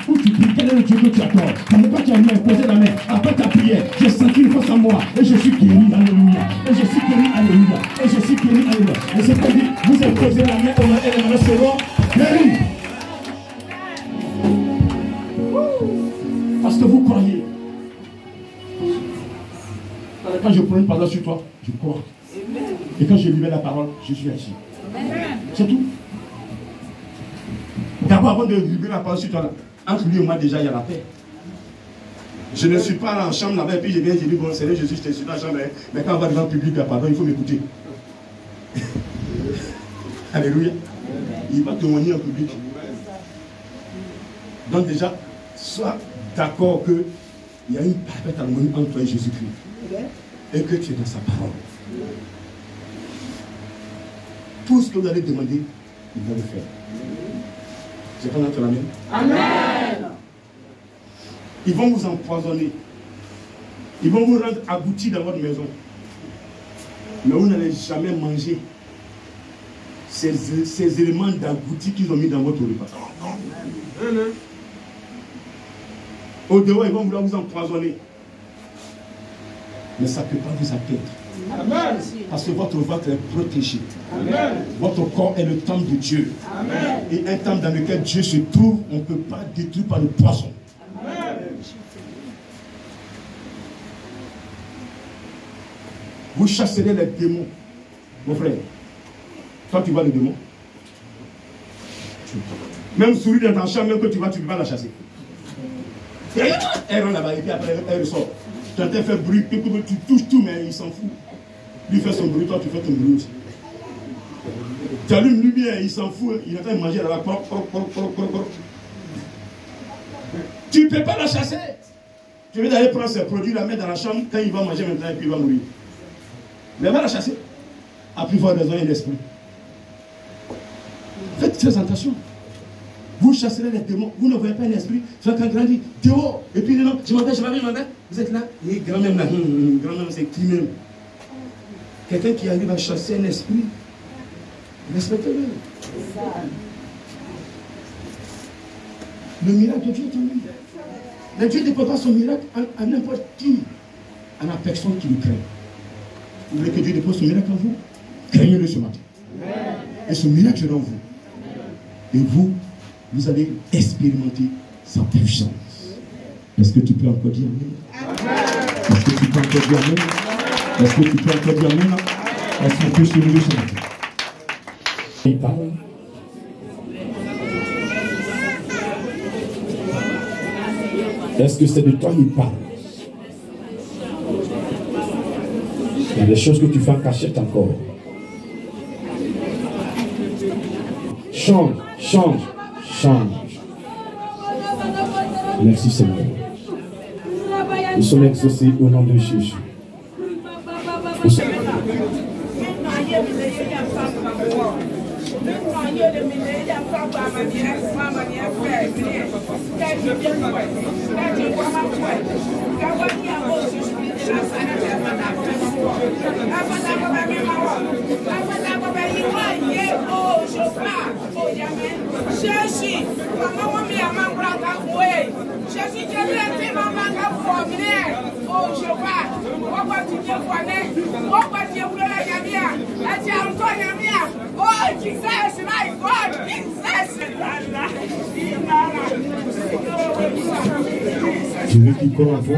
Quel est le Dieu que tu attends? Quand tu as imposé la main, après ta prière, j'ai senti une force en moi. Et je suis guéri. Alléluia. Et je suis guéri. Alléluia. Et je suis guéri. Alléluia. Et c'est pour dire, vous imposez la main et les malades seront guéris. Parce que vous croyez. Quand je prends une parole sur toi, je crois. Et quand je libère la parole, je suis assis. C'est tout. D'abord, avant de libérer la parole sur toi, là, entre lui et moi, déjà, il y a la paix. Je ne suis pas là en chambre là-bas, et puis je viens, je dis, bon, Seigneur Jésus, je te suis dans la chambre, mais quand on va devant le public, pardon, il faut m'écouter. Alléluia. Il va témoigner en public. Donc déjà, sois d'accord qu'il y a une parfaite harmonie entre toi et Jésus-Christ. Et que tu es dans sa parole. Tout ce que vous allez demander, il va le faire. J'ai pas notre amen. Amen. Ils vont vous empoisonner. Ils vont vous rendre aboutis dans votre maison. Mais vous n'allez jamais manger ces éléments d'aboutis qu'ils ont mis dans votre repas. Au dehors, ils vont vouloir vous empoisonner. Mais ça ne peut pas vous atteindre. Amen. Parce que votre ventre est protégé. Amen. Votre corps est le temple de Dieu. Amen. Et un temple dans lequel Dieu se trouve, on ne peut pas détruire par le poison. Amen. Vous chasserez les démons. Mon frère, toi tu vois les démons. Même souris dans ta chambre, même que tu vas pas la chasser. Elle rentre là-bas et puis après elle ressort. Tu entends faire bruit, tu touches tout, mais il s'en fout. Lui fait son bruit, toi tu fais ton bruit aussi. Tu allumes lumière, il s'en fout, il est en train de manger là-bas. Tu ne peux pas la chasser. Tu veux d'aller prendre ses produits, la mettre dans la chambre, quand il va manger maintenant et puis il va mourir. Mais va la chasser. À plus forte raison et l'esprit. Faites très attention. Vous chasserez les démons, vous ne voyez pas l'esprit. Tu vas quand grand dit, Théo, et puis non, je m'appelle. Vous êtes là, et grand-même là, grand-même c'est qui même. Quelqu'un qui arrive à chasser un esprit, respectez-le. Le miracle de Dieu est en lui. Mais Dieu ne dépose pas son miracle à n'importe qui, à la personne qui le craint. Vous voulez que Dieu dépose son miracle en vous? Craignez-le ce matin. Et ce miracle sera en vous. Et vous allez expérimenter sa puissance. Est-ce que tu peux encore dire amen? Est-ce que tu peux encore dire amen? Est-ce que tu peux encore dire amen? Est-ce qu'on peut se lever ce matin? Il parle. Est-ce que c'est de toi qu'il parle? Il y a des choses que tu fais en cachette encore. Change, change, change. Merci Seigneur. Nous sommes exaucés au nom de Jésus. Tu veux qu'il croit en toi?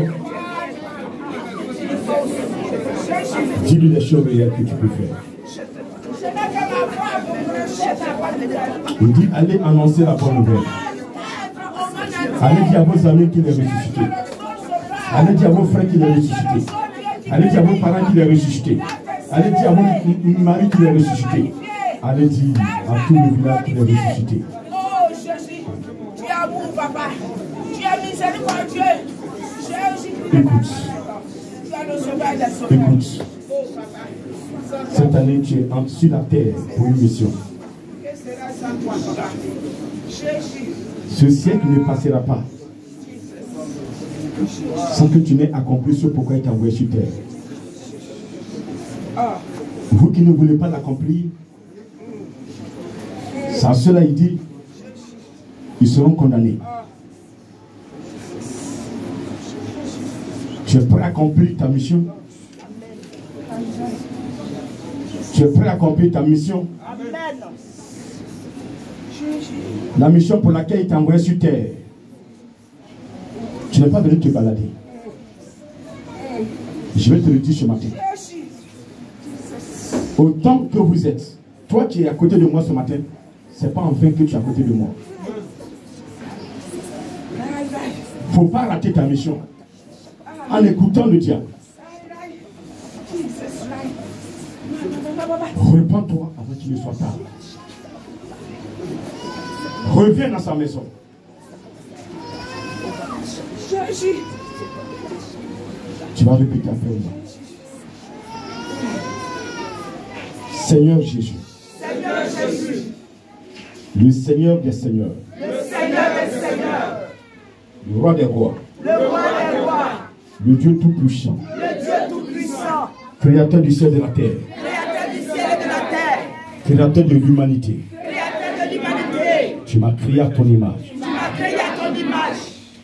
Dis-lui les choses meilleures que tu peux faire. Il dit, allez annoncer la bonne nouvelle. Allez dire à vos amis qu'il est ressuscité. Allez dire à vos frères qu'il est ressuscité. Allez dire à vos parents qu'il est ressuscité. Allez dire à vos maris qu'il est ressuscité. Allez dire à tout le village qu'il est ressuscité. Oh Jésus, tu es bon papa. Tu es miséricordieux. Écoute. Écoute. Cette année, tu es sur la terre pour une mission. Ce siècle ne passera pas sans que tu n'aies accompli ce pourquoi il t'a envoyé sur terre. Vous qui ne voulez pas l'accomplir, sans cela il dit, ils seront condamnés. Tu es prêt à accomplir ta mission? Tu es prêt à accomplir ta mission? La mission pour laquelle il t'a envoyé sur terre. Tu n'es pas venu te balader. Je vais te le dire ce matin. Autant que vous êtes, toi qui es à côté de moi ce matin, ce n'est pas en vain que tu es à côté de moi. Il ne faut pas rater ta mission en écoutant le diable. Repends-toi avant qu'il ne soit tard. Reviens dans sa maison. Tu vas répéter après moi. Seigneur Jésus. Seigneur Jésus. Le Seigneur des Seigneurs. Le Seigneur des Seigneurs. Le Roi des Rois. Le Roi des Rois. Le Dieu Tout-Puissant. Le Dieu Tout-Puissant. Créateur du ciel et de la terre. Créateur du ciel et de la terre. Créateur de l'humanité. Créateur de l'humanité. Tu m'as créé à ton image. Tu m'as créé à ton image.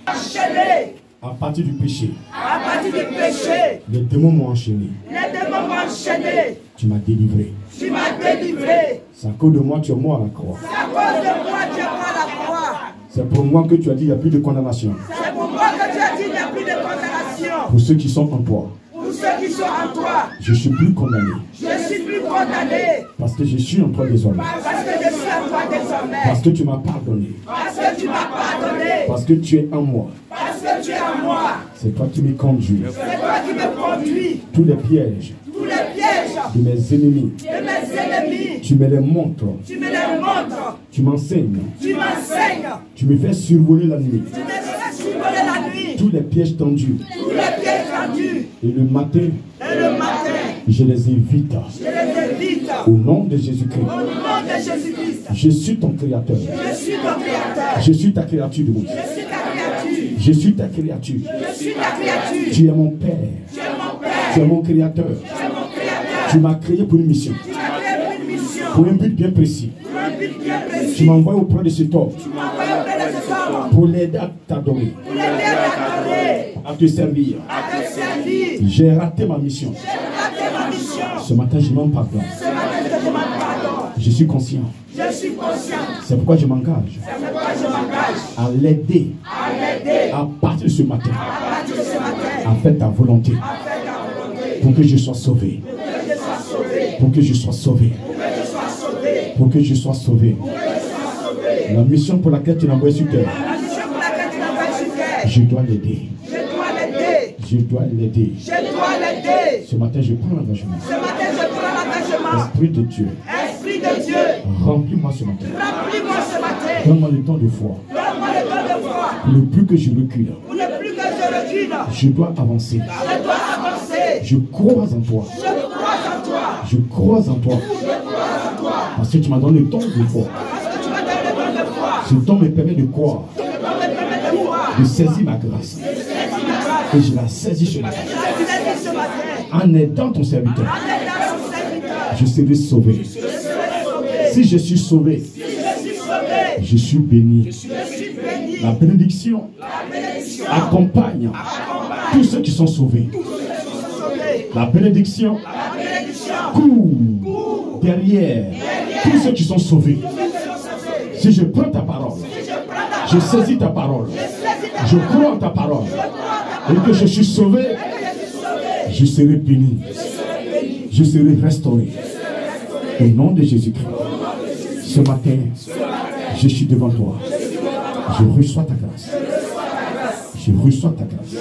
Enchaîné. À partir du péché. À partir du péché. Les démons m'ont enchaîné. Les démons m'ont enchaîné. Tu m'as délivré. Tu m'as délivré. C'est à cause de moi tu es mort à la croix. C'est à cause de moi tu es mort à la croix. C'est pour moi que tu as dit il n'y a plus de condamnation. C'est pour moi que tu as dit il n'y a plus de condamnation. Pour ceux qui sont en toi. Pour ceux qui sont en toi. Je suis plus condamné. Je suis plus condamné. Parce que je suis en toi désormais. Parce que je suis en toi désormais. Parce que tu m'as pardonné. Parce que tu m'as pardonné. Parce que tu es en moi. Parce que tu es en moi. C'est toi qui me conduis. C'est toi qui me conduis. Tous les pièges Tous les pièges de mes ennemis. de mes ennemis. Tu me les montres. Tu me les montres. Tu m'enseignes. Tu m'enseignes. Tu me fais survoler la nuit. Tu me fais survoler la nuit. Tous les pièges tendus. Tous les pièges tendus. Et le matin, Et le matin, je les invite. je les invite. Au nom de Jésus-Christ. Au nom de Jésus-Christ. Je suis ton créateur. Je suis ton créateur. Je suis ta créature de Dieu. Je suis ta créature. Je suis ta créature. Je suis ta créature. Tu es mon Père. Tu es mon Père. Tu es mon créateur. Tu es mon créateur. Tu m'as créé pour une mission. Tu m'as créé pour une mission. Pour un but bien précis. Pour un but bien précis. Tu m'as envoyé auprès de cet homme. Tu m'as envoyé auprès de cet homme. Pour l'aider à t'adorer. Pour l'aider à t'adorer. À te servir. À te servir. J'ai raté ma mission. J'ai raté ma mission. Ce matin, je m'en pardonne. Ce matin, je te demande pardon. Je suis conscient. Je suis conscient. C'est pourquoi je m'engage C'est pourquoi je m'engage à l'aider à l'aider à partir de ce matin à partir de ce matin. à faire ta volonté À faire ta volonté. pour que je sois sauvé. Pour que je sois sauvé. Pour que je sois sauvé. Pour que je sois sauvé. Pour que je sois sauvé. Pour que je sois sauvé. La mission pour laquelle tu l'as envoyé sur terre, La mission pour laquelle tu m'envoies sur terre. je dois l'aider. Je dois l'aider. Je dois l'aider. Je dois l'aider. Ce matin, je prends l'engagement. Ce matin, je prends l'engagement. Esprit de Dieu, Esprit de Dieu, remplis-moi ce matin. remplis-moi ce matin. Donne-moi le temps de foi. Donne-moi le temps de foi. Pour ne plus que je recule, Pour ne plus que je recule. je dois avancer. Je dois avancer. Je crois en toi. Je crois Je crois en toi. Parce que tu m'as donné le don de croire. Ce don me permet de croire. De saisir ma grâce. Et je la saisis ce matin. En aidant ton serviteur, je serai sauvé. Si je suis sauvé, je suis béni. La bénédiction accompagne tous ceux qui sont sauvés. La bénédiction court derrière tous ceux qui sont sauvés. Si je prends ta parole, je saisis ta parole, je crois en ta parole, et que je suis sauvé, je serai béni, je serai restauré. Au nom de Jésus-Christ, ce matin, je suis devant toi. Je reçois ta grâce. Je reçois ta grâce.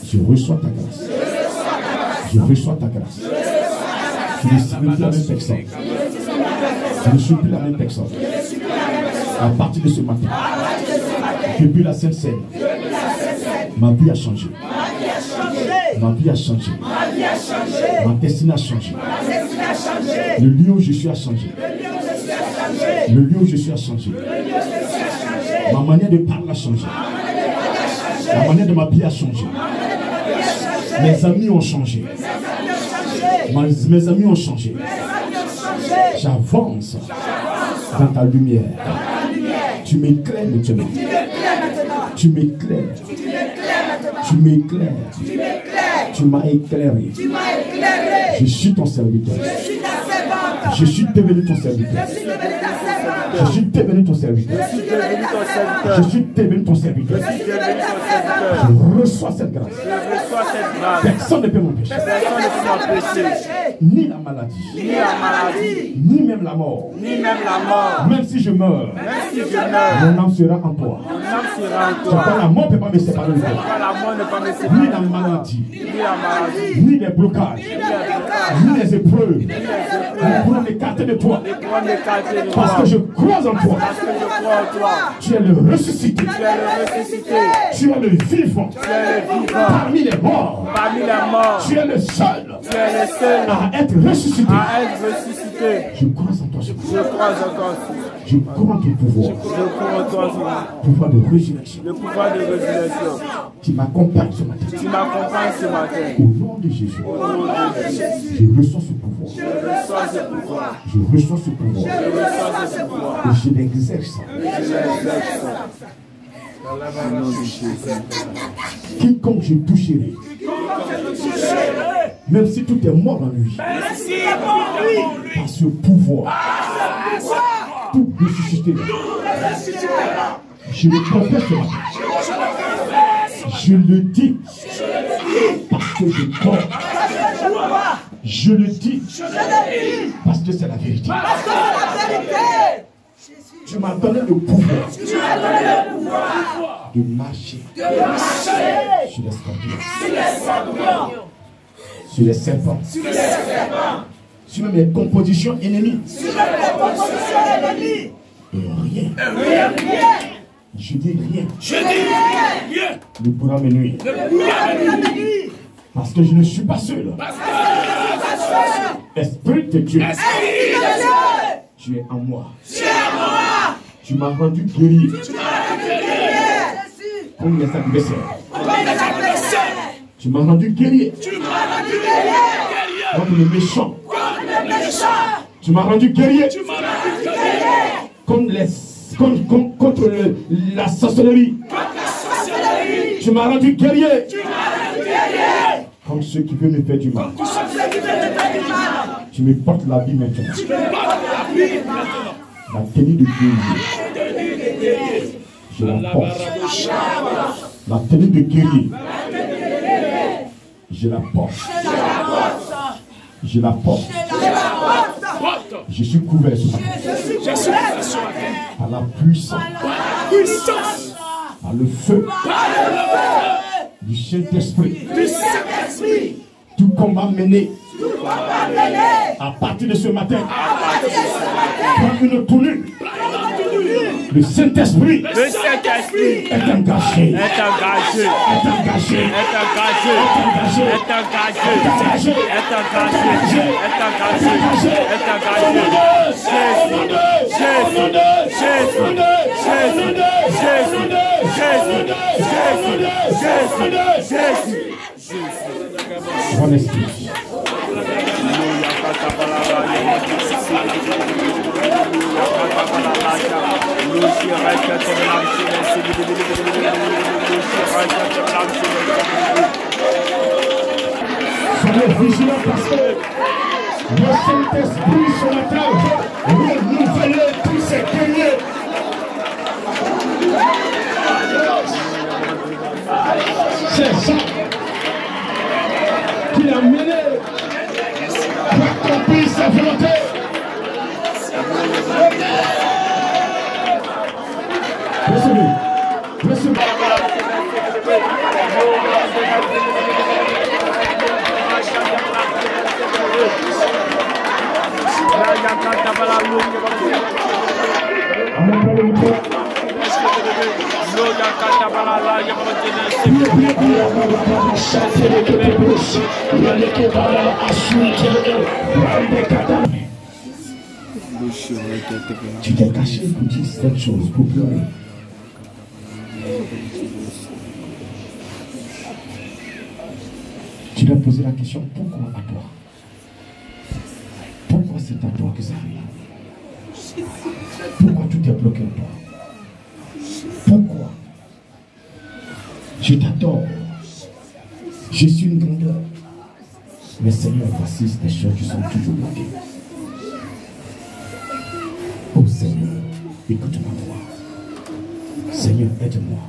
Je reçois ta grâce. Je reçois ta grâce. Je ne suis plus la même personne. Je ne suis plus la même personne. À partir de ce matin, depuis la Sainte Seine, ma vie a changé. Ma vie a changé. Ma destinée a changé. Le lieu où je suis a changé. Le lieu où je suis a changé. Ma manière de parler a changé. La manière de m'habiller a changé. Mes amis ont changé. Mes amis ont changé. J'avance dans ta lumière. Tu m'éclaires maintenant. Tu m'éclaires. Tu m'éclaires. Tu m'as éclairé. Je suis ton serviteur. Je suis devenu ton serviteur. Je suis devenu ton serviteur. Je suis devenu ton serviteur. Je reçois cette grâce. Personne ne peut m'empêcher. Ni la maladie. Ni même la mort. Même si je meurs. Mon âme sera en toi. La mort ne peut pas me séparer de toi. Ni la maladie. Ni les blocages. Ni les épreuves. Ne pourront m'écarter de toi. Parce que je crois en toi. Tu es le ressuscité. Tu es le vivant. Parmi les morts. Tu es le seul à être ressuscité. Je crois en toi. Je crois en ton pouvoir. Pouvoir de résurrection. Tu m'accompagnes ce matin. Au nom de Jésus. Je reçois ce pouvoir. Je reçois ce pouvoir. Et je l'exerce. Quiconque je toucherai, même si tout est mort en lui, par ce pouvoir, tout ressuscité, je le confesse ce matin. Je le dis parce que je crois. Je le dis parce que c'est la vérité. Tu m'as donné le pouvoir de marcher sur les scorpions, sur les serpents, sur même les compositions ennemies. Et rien. Je dis rien. Ne pourra me nuire. Parce que je ne suis pas seul. Esprit de Dieu. Tu es en moi. Tu m'as rendu guerrier. Comme les adversaires. Tu m'as rendu guerrier. Contre les méchants. Tu m'as rendu guerrier. Contre la sorcellerie. Tu m'as rendu guerrier. Comme ceux qui veulent me faire du mal. Tu me portes la vie maintenant. La tenue de guerrier. Je la porte. La tenue de guerrier. Je la porte. Je la porte. Je suis couvert ce matin. Par la puissance. Par le feu. Du Saint-Esprit. Tout combat mené. À partir de ce matin. Prends une tournure. Le Saint-Esprit est engagé. Bon esprit. Soyez vigilants parce que le Saint-Esprit sur la terre renouveler tous ces guerriers. C'est ça qui l'a mené pour accomplir sa volonté. Recevez. Tu t'es caché pour dire cette chose, pour pleurer. Tu dois poser la question, pourquoi à toi? Pourquoi c'est à toi que ça arrive? Pourquoi tout est bloqué en toi? Pourquoi? Je t'adore. Je suis une grandeur. Mais Seigneur, voici des choses qui sont toujours bloquées. Oh Seigneur, écoute ma voix. Seigneur, aide-moi.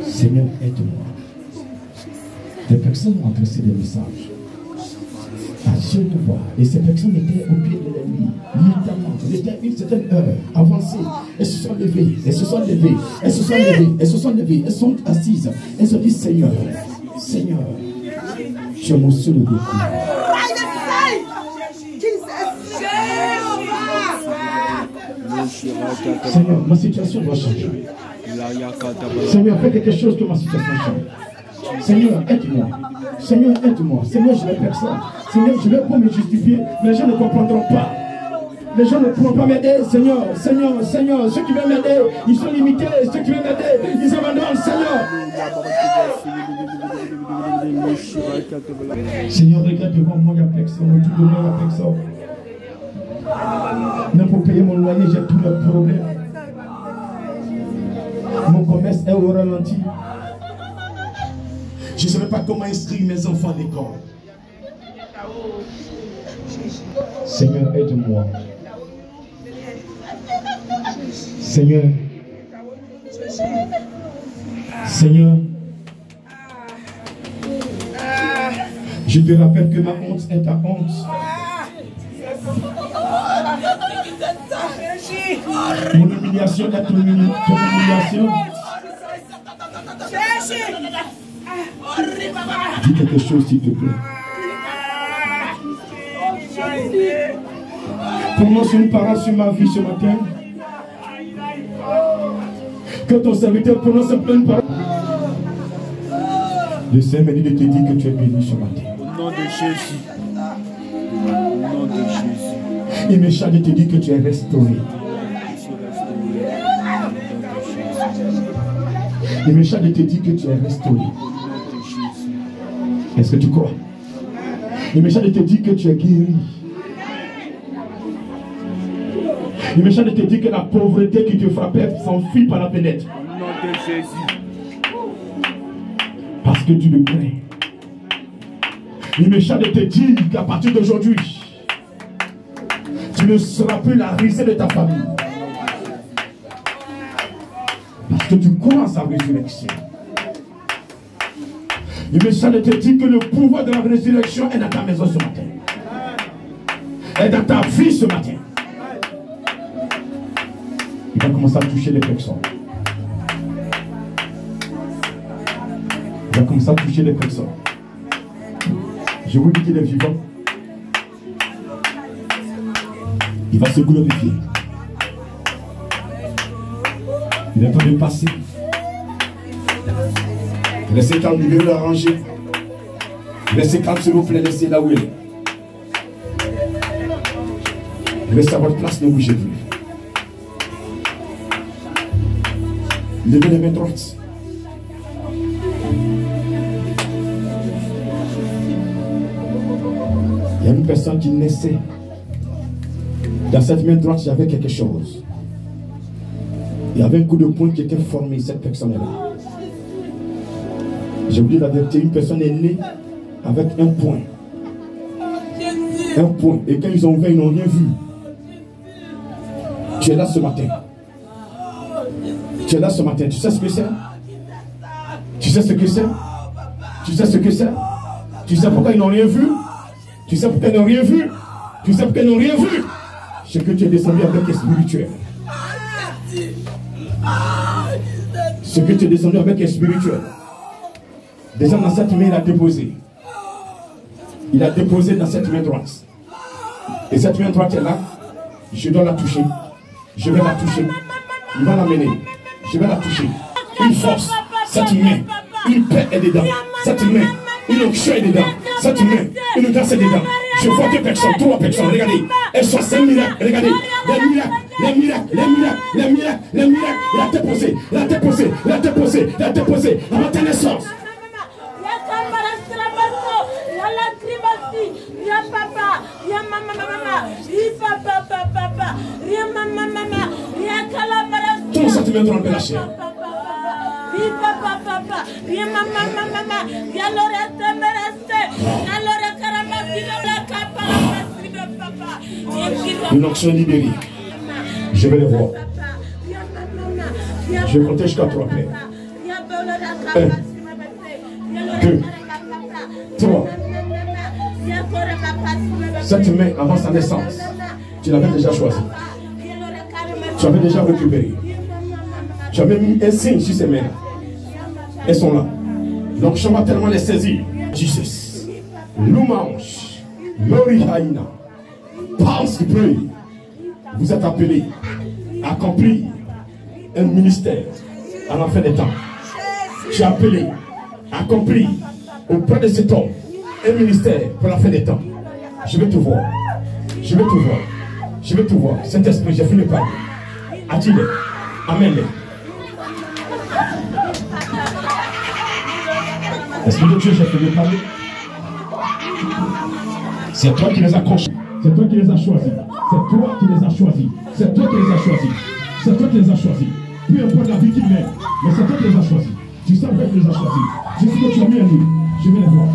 Seigneur, aide-moi. Des personnes m'ont adressé des messages. À Genève. Et ces personnes étaient au pied de l'ennemi. Littéralement. Il était une certaine heure avancée. Elles se sont levées. Elles se sont levées. Elles se sont levées. Elles se sont levées. Elles sont assises. Elles se disent Seigneur, Seigneur, tu es mon seul recours. Seigneur, ma situation doit changer. Seigneur, fais quelque chose que ma situation change. Seigneur, aide-moi. Seigneur, aide-moi. Seigneur, je vais faire ça. Seigneur, je vais pas me justifier, mais les gens ne comprendront pas. Les gens ne pourront pas m'aider. Seigneur, Seigneur, Seigneur, ceux qui veulent m'aider, ils sont limités. Ceux qui veulent m'aider, ils abandonnent. Seigneur. Seigneur, regarde devant moi, il y a personne. Autour de moi, il y a personne. Même pour payer mon loyer, j'ai tous les problèmes. Mon commerce est au ralenti. Je ne savais pas comment inscrire mes enfants à l'école. Seigneur, aide-moi. Seigneur. Seigneur. Je te rappelle que ma honte est ta honte. Mon humiliation est ton humiliation. Dis quelque chose s'il te plaît. Prononce une parole sur ma vie ce matin. Que ton serviteur prononce une parole. Le Seigneur me dit de te dire que tu es béni ce matin. Au nom de Jésus. Au nom de Jésus. Il me charge de te dire que tu es restauré. Il me charge de te dire que tu es restauré. Est-ce que tu crois? Il me charge de te dire que tu es guéri. Il me charge de te dire que la pauvreté qui te frappait s'enfuit par la fenêtre. Au nom de Jésus. Parce que tu le crains. Il me charge de te dire qu'à partir d'aujourd'hui, tu ne seras plus la risée de ta famille. Parce que tu crois à sa résurrection. Il me charge de te dire que le pouvoir de la résurrection est dans ta maison ce matin. Est dans ta vie ce matin. Il va commencer à toucher les personnes. Il va commencer à toucher les personnes. Je vous dis qu'il est vivant. Il va se glorifier. Il est en train de passer. Laissez calme, il veut l'arranger. Laissez calme, s'il vous plaît, laissez là où il est. Restez à votre place, ne bougez plus. Levez les mains droites. Il y a une personne qui naissait. Dans cette main droite, il y avait quelque chose. Il y avait un coup de poing qui était formé, cette personne-là. J'ai oublié la vérité, une personne est née avec un point. Un point. Et quand ils ont ouvert, ils n'ont rien vu. Tu es là ce matin. Tu es là ce matin. Tu sais ce que c'est? Tu sais ce que c'est? Tu sais ce que c'est? Tu sais pourquoi ils n'ont rien vu? Tu sais pourquoi ils n'ont rien vu? Tu sais pourquoi ils n'ont rien vu? C'est que tu es descendu avec un spirituel. C'est que tu es descendu avec un spirituel. Déjà dans cette main, il a déposé. Il a déposé dans cette main droite. Et cette main droite est là. Je dois la toucher. Je vais la toucher. Il va l'amener. Je vais la toucher. Une force. Cette main. Une paix est dedans. Cette main. Une onction est dedans. Cette main. Une grâce est dedans. Je vois deux personnes, trois personnes. Regardez. Elles sont 5 miracles. Regardez. Les miracles. Les miracles. Les miracles. Les miracles. Les miracles. Il a déposé. Il a déposé. Il a déposé. Il a déposé. Avant ta naissance. Tout ça te met dans la chair. Une onction libérée. Je vais les voir. Je vais compter jusqu'à 3 paix. 1, 2, 3. Cette main avant sa naissance, tu l'avais déjà choisie. Tu avais déjà récupéré. Tu avais mis un signe sur ces mains. Elles sont là. Donc je vais tellement les saisir. Jesus. Loumange. Lori Haïna. Pense qui prie. Vous êtes appelés à accomplir un ministère à la fin des temps. Tu es appelé à accomplir auprès de cet homme un ministère pour la fin des temps. Je vais te voir. Je vais te voir. Je vais te voir. Saint-Esprit, j'ai fini de parler. Attire-les. Amène-les. Esprit de Dieu, j'ai fini de parler. C'est toi qui les as accrochés. C'est toi qui les as choisis. C'est toi qui les as choisis. C'est toi qui les as choisis. C'est toi qui les as choisis. Peu importe la vie qu'ils mènent, mais c'est toi qui les as choisis. Tu sais pourquoi tu les as choisis. Je sais que tu as mis à nous. Je vais les voir.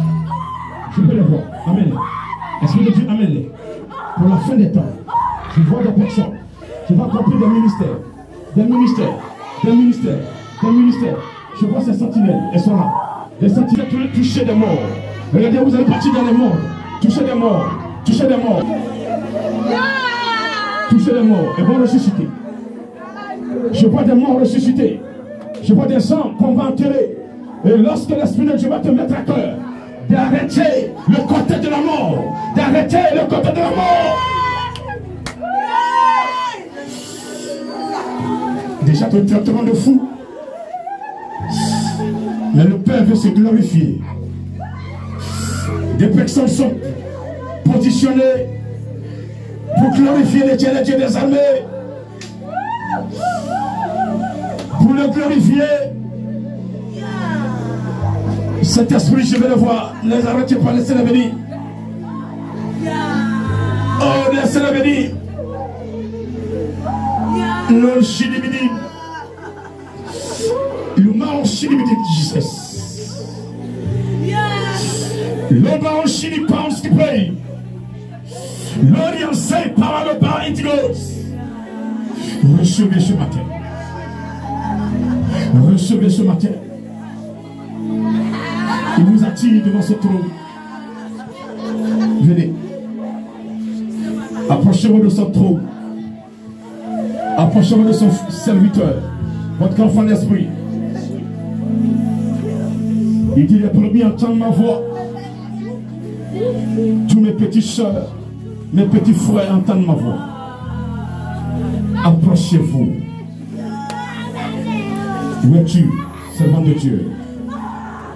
Je vais les voir. Amène-les. Esprit de Dieu, amène-les. Pour la fin des temps, je vois des personnes qui vont accomplir des ministères. Des ministères. Des ministères. Des ministères. Je vois ces sentinelles. Elles sont là. Les sentinelles qui veulent toucher des morts. Regardez, vous allez partir dans les morts. Toucher des morts. Toucher des morts. Toucher des morts. Elles vont ressusciter. Je vois des morts ressusciter. Je vois des gens qu'on va enterrer. Et lorsque l'Esprit de Dieu va te mettre à cœur d'arrêter le côté de la mort. D'arrêter le côté de la mort. Déjà ton traitement de fou. Mais le Père veut se glorifier. Des personnes sont positionnées pour glorifier le Dieu des armées. Pour le glorifier. Cet esprit, je vais le voir. Les arrêtez pas, laissez-le venir. Oh, laissez-le venir. Le chilibidi. Le marron chilibidi, Jesus. Le marron chilibidi, pense qui paye. L'orienté par le bas et recevez ce matin. Recevez ce matin. Il vous attire devant ce trône. Venez. Approchez-vous de son trône. Approchez-vous de son serviteur. Votre enfant d'esprit. Il dit les premiers entendent ma voix. Tous mes petites soeurs, mes petits frères entendent ma voix. Approchez-vous. Où es-tu, servant de Dieu?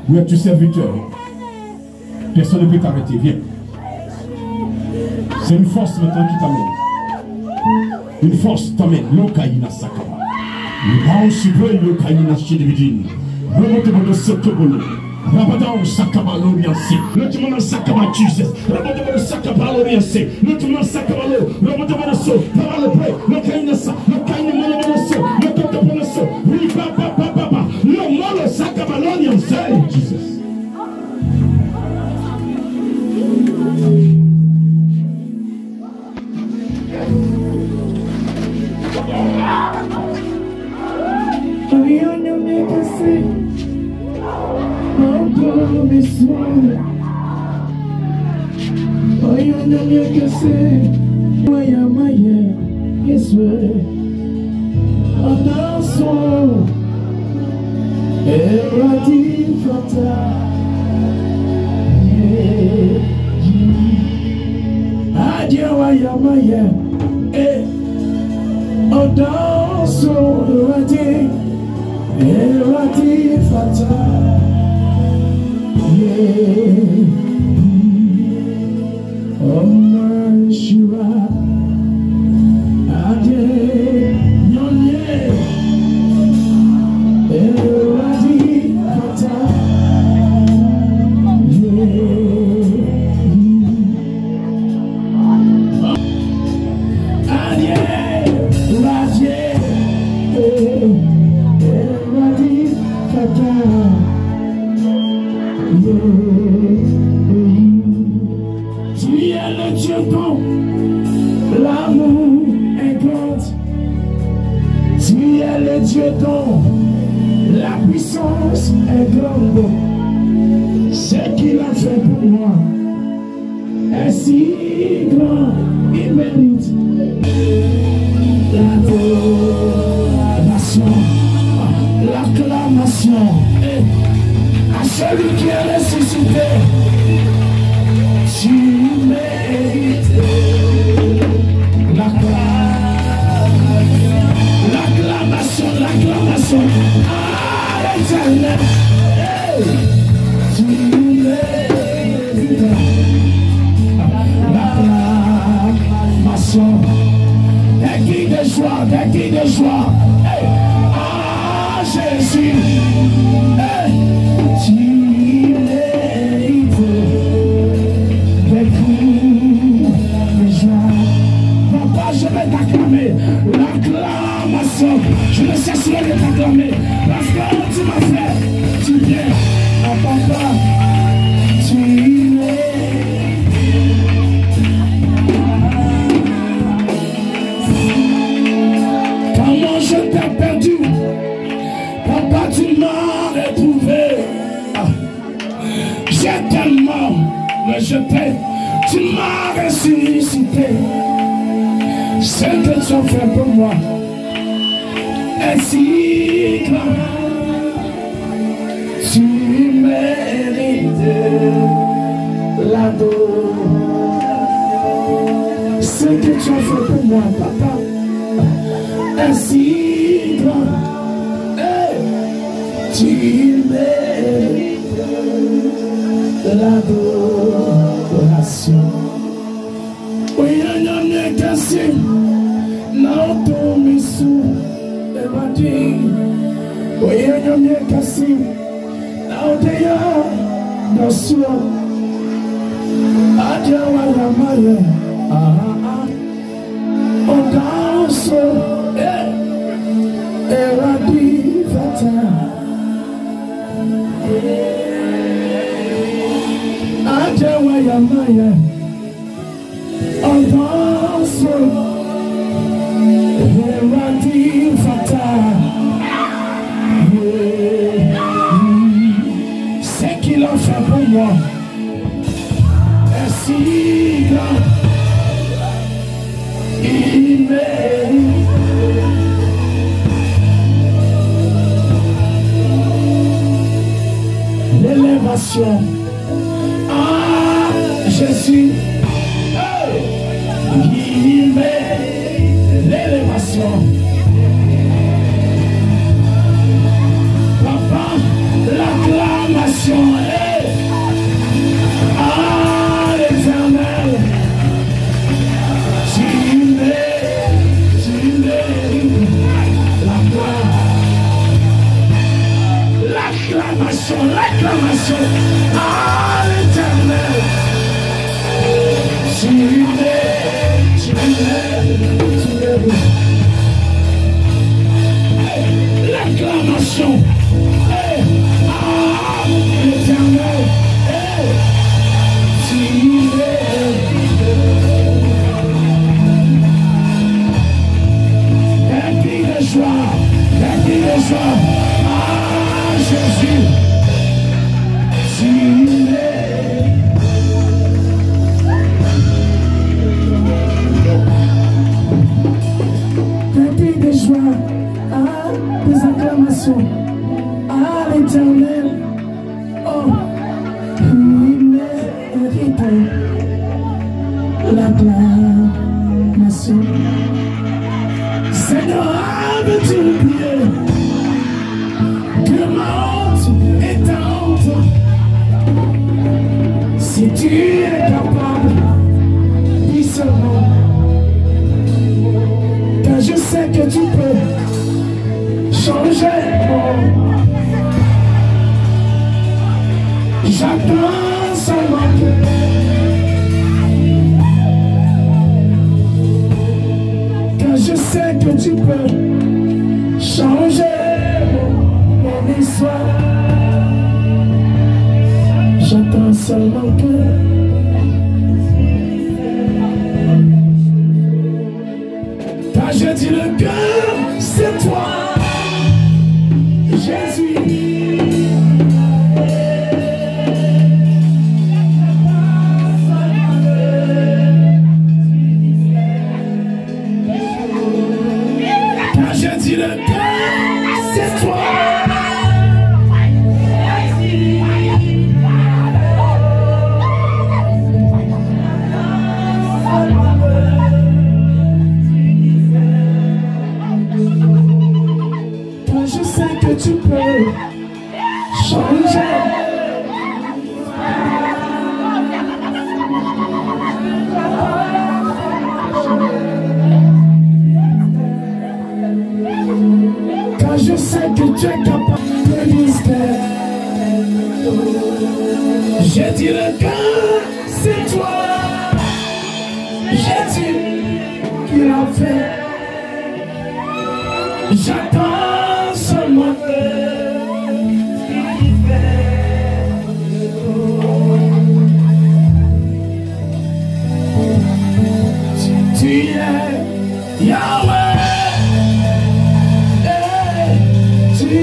Où es-tu, serviteur? Personne ne peut t'arrêter. Viens. C'est une force maintenant qui t'amène. Une force t'amène. Le Kaina Sakaba. Le grand suprême, le Kaina Chidibidin. Remontez votre secteur. Rabadao Sakaba l'Orienté. Le Timon Sakaba Jesus. Remontez votre Sakaba l'Orienté. Le Timon Sakaba l'Orienté. Remontez votre saut. Par le prêt. Le Kaina Sa. Le Kaina Manasso. Le Totoponasso. Oui, papa, papa. Le Molo Sakaba l'Orienté. Jesus. L'acclamation. L'Éternel. Jésus, s'il est rempli de joie, des acclamations à l'Éternel. Oh, il mérite l'acclamation. Seigneur, veux-tu oublier que ma honte est ta honte? Si tu es capable, dis seulement, car je sais que tu peux changer. J'attends seulement car je sais que tu peux changer mon histoire. J'attends seulement que car je dis le cœur, c'est toi, Jésus. Car je dis le cœur, c'est toi. Je sais que tu peux changer. Car je sais que tu es capable de mystère. J'ai dit le cœur, c'est toi. Jésus qui l'a fait. J'attends seulement tu es Yahweh. Tu es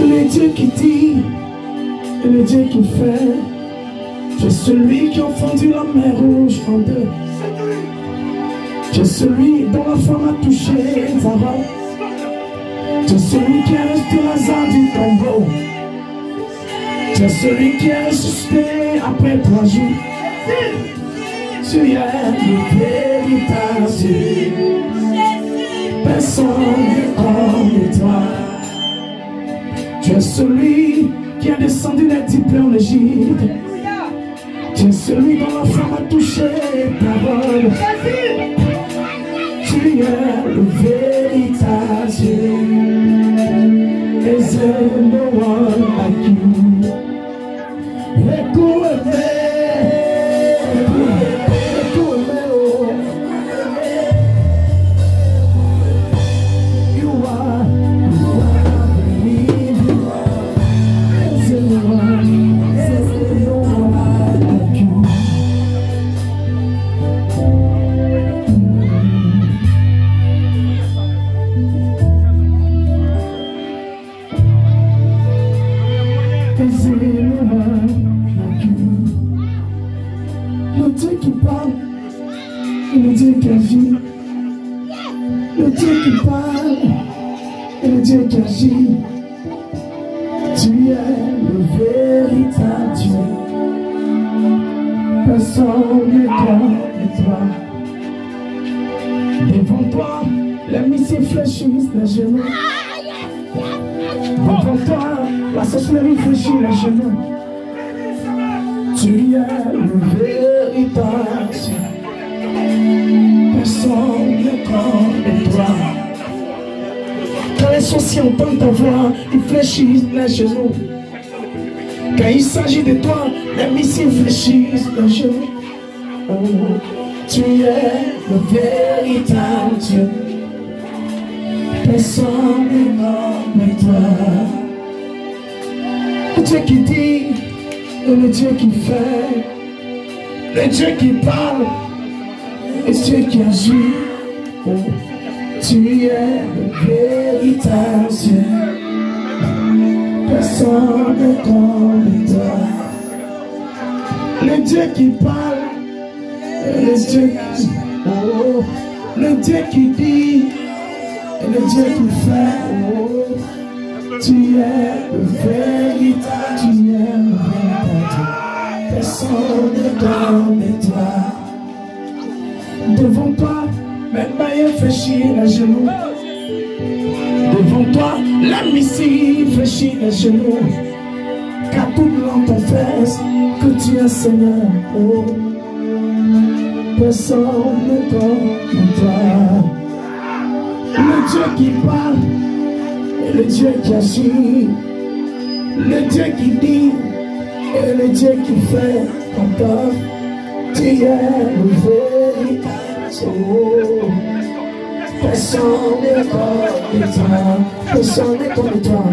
Le Dieu qui dit et le Dieu qui fait. Tu es celui qui a fendu la mer rouge en deux. Tu es celui dont la femme a touché ta robe. Tu es celui qui a resté Lazare du tombeau. Tu es celui qui a ressuscité après 3 jours. Tu es le véritable Dieu. Personne n'est comme toi. Tu es celui qui a descendu les diplômes en Égypte. Tu es celui dont la femme a touché ta robe. Tu es le véritable Dieu. Is there no one like you? Écoute-moi, le Dieu qui parle, et le Dieu qui agit. Le Dieu qui parle, et le Dieu qui agit. Tu es le véritable Dieu. Personne n'est comme toi. Devant toi, les missiles fléchissent les genoux. Devant toi, la sorcellerie fléchit les genoux. Tu es le véritable Dieu. Personne n'est comme toi. Quand les sorciers entendent ta voix, ils fléchissent les genoux. Quand il s'agit de toi, les missiles fléchissent les genoux. Oh, tu es le véritable Dieu. Personne n'est comme toi. Le Dieu qui dit et le Dieu qui fait, le Dieu qui parle et Dieu qui agit. Oh, tu es le véritable Dieu. Personne n'est comme toi. Le Dieu qui parle et le Dieu qui, oh, le Dieu qui dit le Dieu qui fait, oh, tu es le véritable, tu es le véritable. Personne n'est comme toi. Devant toi, même Maïe fait chier les genoux. Devant toi, la missie fait chier les genoux. Car tout blanc confesse que tu es Seigneur. Oh, personne n'est comme toi. Le Dieu qui parle, et le Dieu qui agit, le Dieu qui dit, et le Dieu qui fait encore. Tu es le véritable. Oh, personne n'est comme toi. Personne n'est comme toi.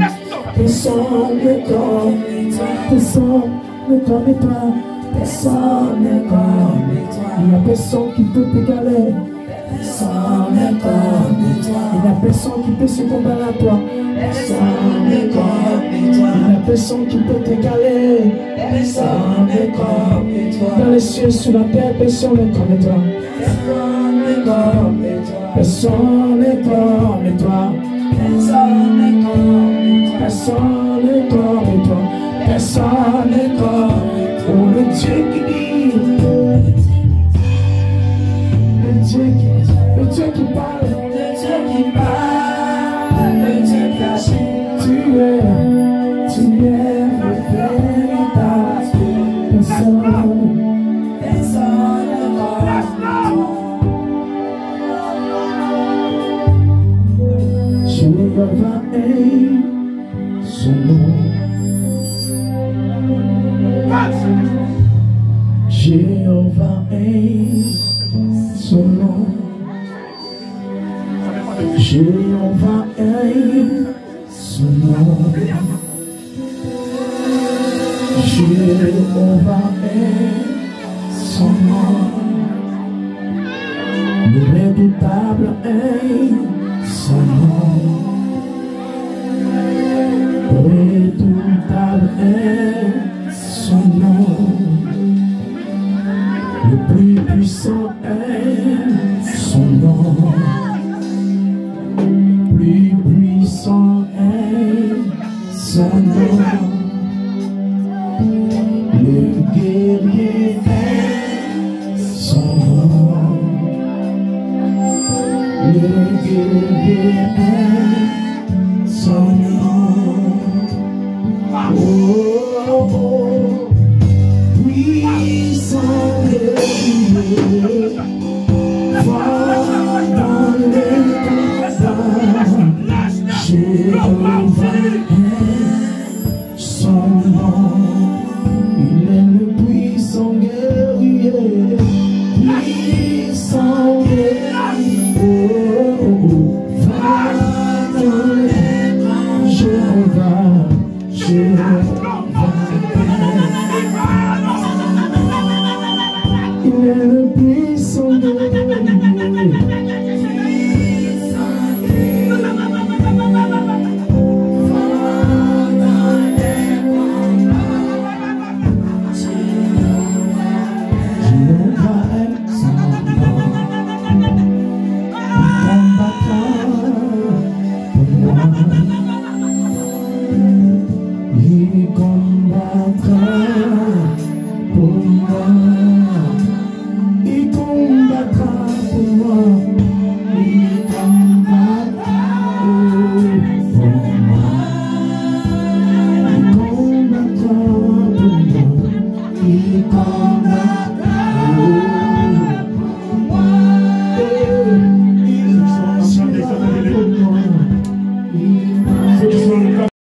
Personne n'est comme toi. Personne n'est comme toi. Personne n'est comme toi. Il n'y a personne qui peut t'égaler. Personne n'est comme toi. Il n'y a personne qui peut se comparer à toi. Personne n'est comme toi. Il n'y a personne qui peut t'égaler. Personne n'est comme toi. Dans les cieux, sur la terre, personne n'est comme toi. Personne n'est comme toi. Personne n'est comme toi. Personne n'est comme toi. Personne n'est comme toi. Personne n'est comme toi. Oh, le Dieu qui dit. Le Dieu qui parle. Le Dieu qui parle. Le Dieu qui agit. Tu es le véritable. Personne ne comme toi. Jéhovah est son nom. Jéhovah est son nom. Jéhovah est son nom. Jéhovah est son nom. Le redoutable est son nom. Redoutable est son nom. Le plus puissant est son nom. Plus puissant est son nom. Le guerrier est son nom. Le guerrier est